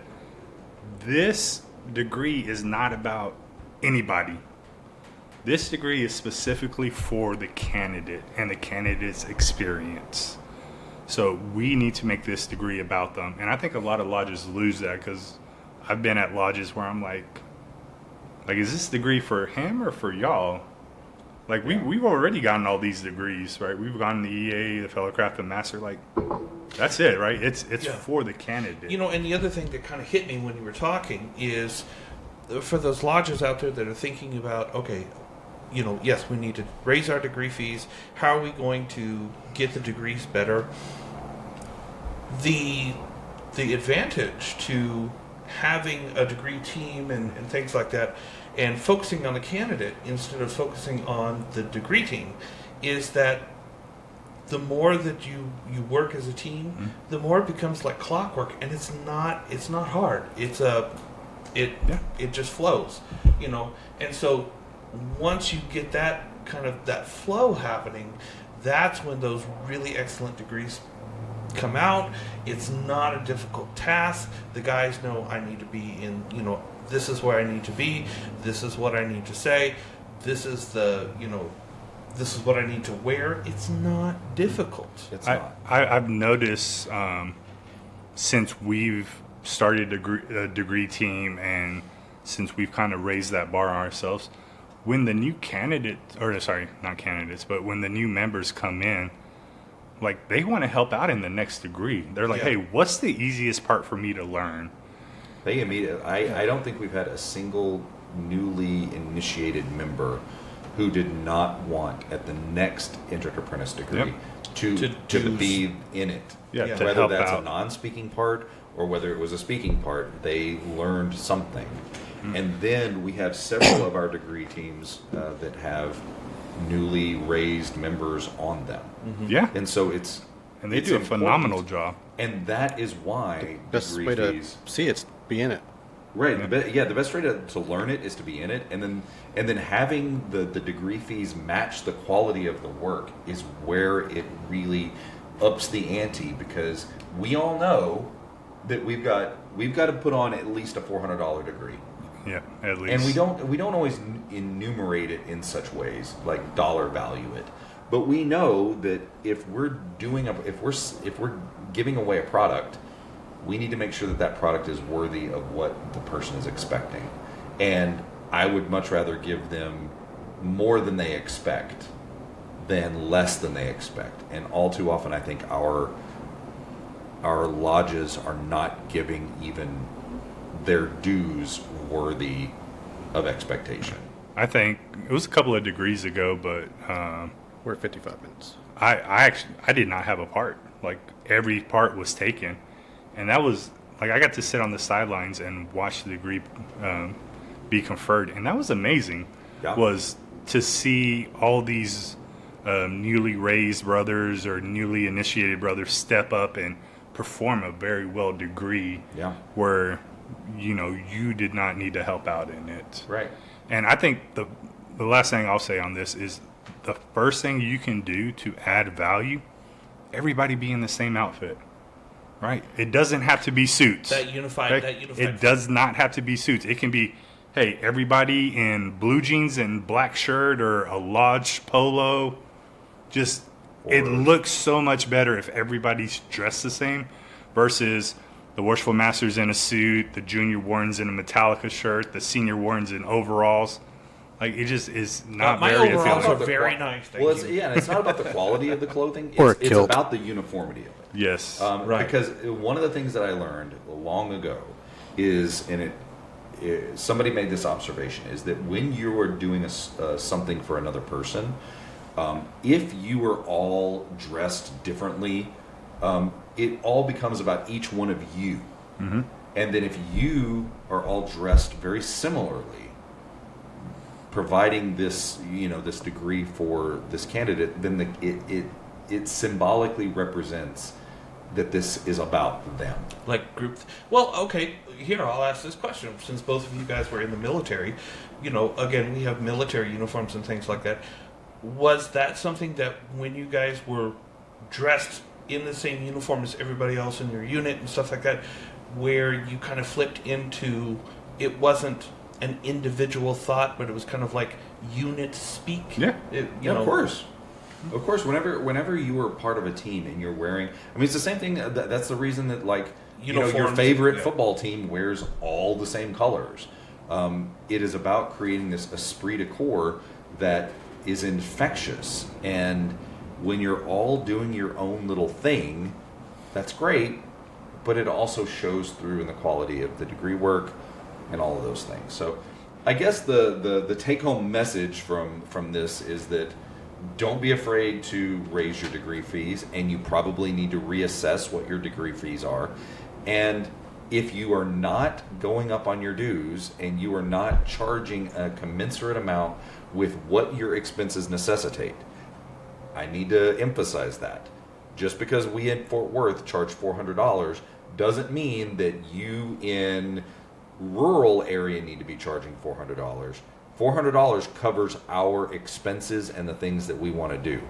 [SPEAKER 5] This degree is not about anybody. This degree is specifically for the candidate and the candidate's experience. So we need to make this degree about them. And I think a lot of lodges lose that, because I've been at lodges where I'm like, is this degree for him or for y'all? Like, we've already gotten all these degrees, right? We've gotten the EA, the Fellowcraft, the Master. Like, that's it, right? It's for the candidate.
[SPEAKER 4] And the other thing that kind of hit me when you were talking is, for those lodges out there that are thinking about, okay, yes, we need to raise our degree fees. How are we going to get the degrees better? The advantage to having a degree team and things like that, and focusing on the candidate instead of focusing on the degree team, is that the more that you work as a team, the more it becomes like clockwork, and it's not hard. It just flows, And so once you get that kind of that flow happening, that's when those really excellent degrees come out. It's not a difficult task. The guys know, I need to be in, this is where I need to be. This is what I need to say. This is this is what I need to wear. It's not difficult.
[SPEAKER 2] It's not.
[SPEAKER 5] I've noticed since we've started a degree team, and since we've kind of raised that bar on ourselves, when the new when the new members come in, like they want to help out in the next degree. They're like, hey, what's the easiest part for me to learn?
[SPEAKER 2] They immediately. I don't think we've had a single newly initiated member who did not want at the next Intricate Apprentice degree to be in it.
[SPEAKER 5] Yeah, to
[SPEAKER 2] whether
[SPEAKER 5] help
[SPEAKER 2] that's
[SPEAKER 5] out.
[SPEAKER 2] a non-speaking part or whether it was a speaking part, they learned something. And then we have several of our degree teams that have newly raised members on them.
[SPEAKER 5] Yeah.
[SPEAKER 2] And so
[SPEAKER 5] And they
[SPEAKER 2] it's
[SPEAKER 5] do a
[SPEAKER 2] important.
[SPEAKER 5] phenomenal job.
[SPEAKER 2] And that is why
[SPEAKER 3] Best
[SPEAKER 2] degree
[SPEAKER 3] way to
[SPEAKER 2] fees.
[SPEAKER 3] see it's be in it.
[SPEAKER 2] Right. The best way to learn it is to be in it, and then having the degree fees match the quality of the work is where it really ups the ante, because we all know that we've got to put on at least a $400 degree.
[SPEAKER 5] Yeah, at least.
[SPEAKER 2] And we don't always enumerate it in such ways, like dollar value it. But we know that if we're giving away a product, we need to make sure that that product is worthy of what the person is expecting. And I would much rather give them more than they expect than less than they expect. And all too often, I think our lodges are not giving even their dues worthy of expectation.
[SPEAKER 5] I think it was a couple of degrees ago, but
[SPEAKER 3] We're at 55 minutes.
[SPEAKER 5] I did not have a part. Like every part was taken, and that was like I got to sit on the sidelines and watch the degree be conferred, and that was amazing.
[SPEAKER 2] Yeah.
[SPEAKER 5] Was to see all these newly raised brothers or newly initiated brothers step up and perform a very well degree.
[SPEAKER 2] Yeah.
[SPEAKER 5] Where you did not need to help out in it.
[SPEAKER 2] Right.
[SPEAKER 5] And I think the last thing I'll say on this is the first thing you can do to add value, everybody be in the same outfit, right? It doesn't have to be suits.
[SPEAKER 4] That unified.
[SPEAKER 5] It does not have to be suits. It can be, hey, everybody in blue jeans and black shirt or a lodge polo. It looks so much better if everybody's dressed the same versus the Worshipful Master's in a suit, the Junior Warden's in a Metallica shirt, the Senior Warden's in overalls. Like, it just is not
[SPEAKER 4] my
[SPEAKER 5] very
[SPEAKER 4] overalls
[SPEAKER 5] appealing.
[SPEAKER 4] are very nice. Thank
[SPEAKER 2] Well,
[SPEAKER 4] you.
[SPEAKER 2] and it's not about the quality of the clothing.
[SPEAKER 3] Or a
[SPEAKER 2] It's
[SPEAKER 3] kilt.
[SPEAKER 2] about the uniformity of it.
[SPEAKER 5] Yes.
[SPEAKER 4] Right.
[SPEAKER 2] Because one of the things that I learned long ago is, somebody made this observation, is that when you are doing something for another person, if you are all dressed differently, it all becomes about each one of you.
[SPEAKER 5] Mm-hmm.
[SPEAKER 2] And then if you are all dressed very similarly, providing this degree for this candidate, then it symbolically represents that this is about them.
[SPEAKER 4] Like group. Well, okay. Here, I'll ask this question. Since both of you guys were in the military, again, we have military uniforms and things like that. Was that something that when you guys were dressed in the same uniform as everybody else in your unit and stuff like that, where you kind of flipped into, it wasn't an individual thought, but it was kind of like unit speak?
[SPEAKER 5] Yeah.
[SPEAKER 2] Of course. Of course, whenever you are part of a team and you're wearing, I mean, it's the same thing. That's the reason that, like, your
[SPEAKER 4] Uniforms,
[SPEAKER 2] favorite
[SPEAKER 4] yeah.
[SPEAKER 2] football team wears all the same colors. It is about creating this esprit de corps that is infectious, and when you're all doing your own little thing, that's great, but it also shows through in the quality of the degree work and all of those things. So I guess the take-home message from this is that don't be afraid to raise your degree fees, and you probably need to reassess what your degree fees are. And if you are not going up on your dues and you are not charging a commensurate amount with what your expenses necessitate, I need to emphasize that. Just because we in Fort Worth charge $400 doesn't mean that you in rural area need to be charging $400. $400 covers our expenses and the things that we want to do.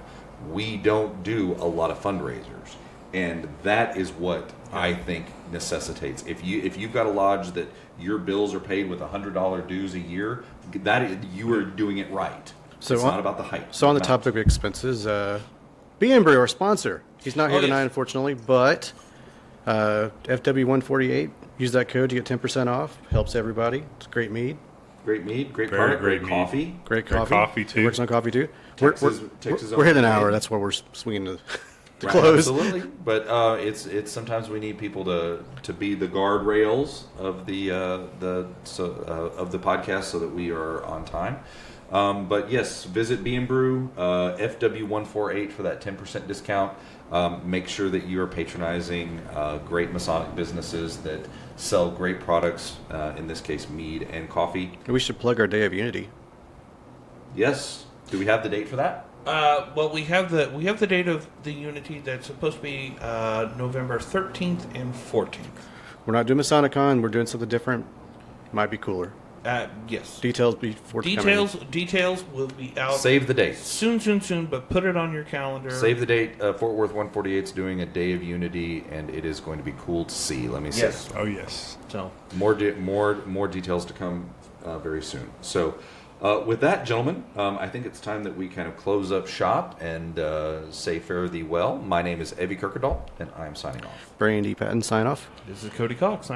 [SPEAKER 2] We don't do a lot of fundraisers, and that is what I think necessitates. If you've got a lodge that your bills are paid with $100 dues a year, you are doing it right.
[SPEAKER 3] So
[SPEAKER 2] it's
[SPEAKER 3] on-
[SPEAKER 2] not about the height.
[SPEAKER 3] So on the
[SPEAKER 2] It's
[SPEAKER 3] topic of expenses, B&Brew, our sponsor, he's not here
[SPEAKER 4] Oh, yeah.
[SPEAKER 3] tonight, unfortunately, but FW148, use that code to get 10% off. Helps everybody. It's great mead.
[SPEAKER 2] great mead, great
[SPEAKER 5] Very
[SPEAKER 2] product,
[SPEAKER 5] great
[SPEAKER 2] great
[SPEAKER 5] mead.
[SPEAKER 2] coffee.
[SPEAKER 3] Great
[SPEAKER 5] Great
[SPEAKER 3] coffee.
[SPEAKER 5] coffee,
[SPEAKER 3] It
[SPEAKER 5] too.
[SPEAKER 3] works on coffee too.
[SPEAKER 2] Texas
[SPEAKER 3] We're hitting an
[SPEAKER 2] own
[SPEAKER 3] hour.
[SPEAKER 2] made.
[SPEAKER 3] That's where we're swinging to
[SPEAKER 2] Right,
[SPEAKER 3] close.
[SPEAKER 2] absolutely, but it's sometimes we need people to be the guardrails of the podcast so that we are on time. But yes, visit B and Brew FW148 for that 10% discount. Make sure that you are patronizing great Masonic businesses that sell great products. In this case, mead and coffee.
[SPEAKER 3] We should plug our Day of Unity.
[SPEAKER 2] Yes. Do we have the date for that?
[SPEAKER 4] Well, we have the date of the Unity that's supposed to be November 13th and 14th.
[SPEAKER 3] We're not doing MasoniCon. We're doing something different. Might be cooler.
[SPEAKER 4] Yes.
[SPEAKER 3] Details be forthcoming.
[SPEAKER 4] Details will be out
[SPEAKER 2] Save the date.
[SPEAKER 4] soon. But put it on your calendar.
[SPEAKER 2] Save the date. Fort Worth 148 is doing a Day of Unity, and it is going to be cool to see. Let me say.
[SPEAKER 4] Yes.
[SPEAKER 5] Oh, yes.
[SPEAKER 4] So
[SPEAKER 2] More details to come very soon. So, with that, gentlemen, I think it's time that we kind of close up shop and say fare thee well. My name is Evie Kirkendall, and I'm signing off.
[SPEAKER 3] Brandy Patton sign off.
[SPEAKER 4] this is Cody Cox.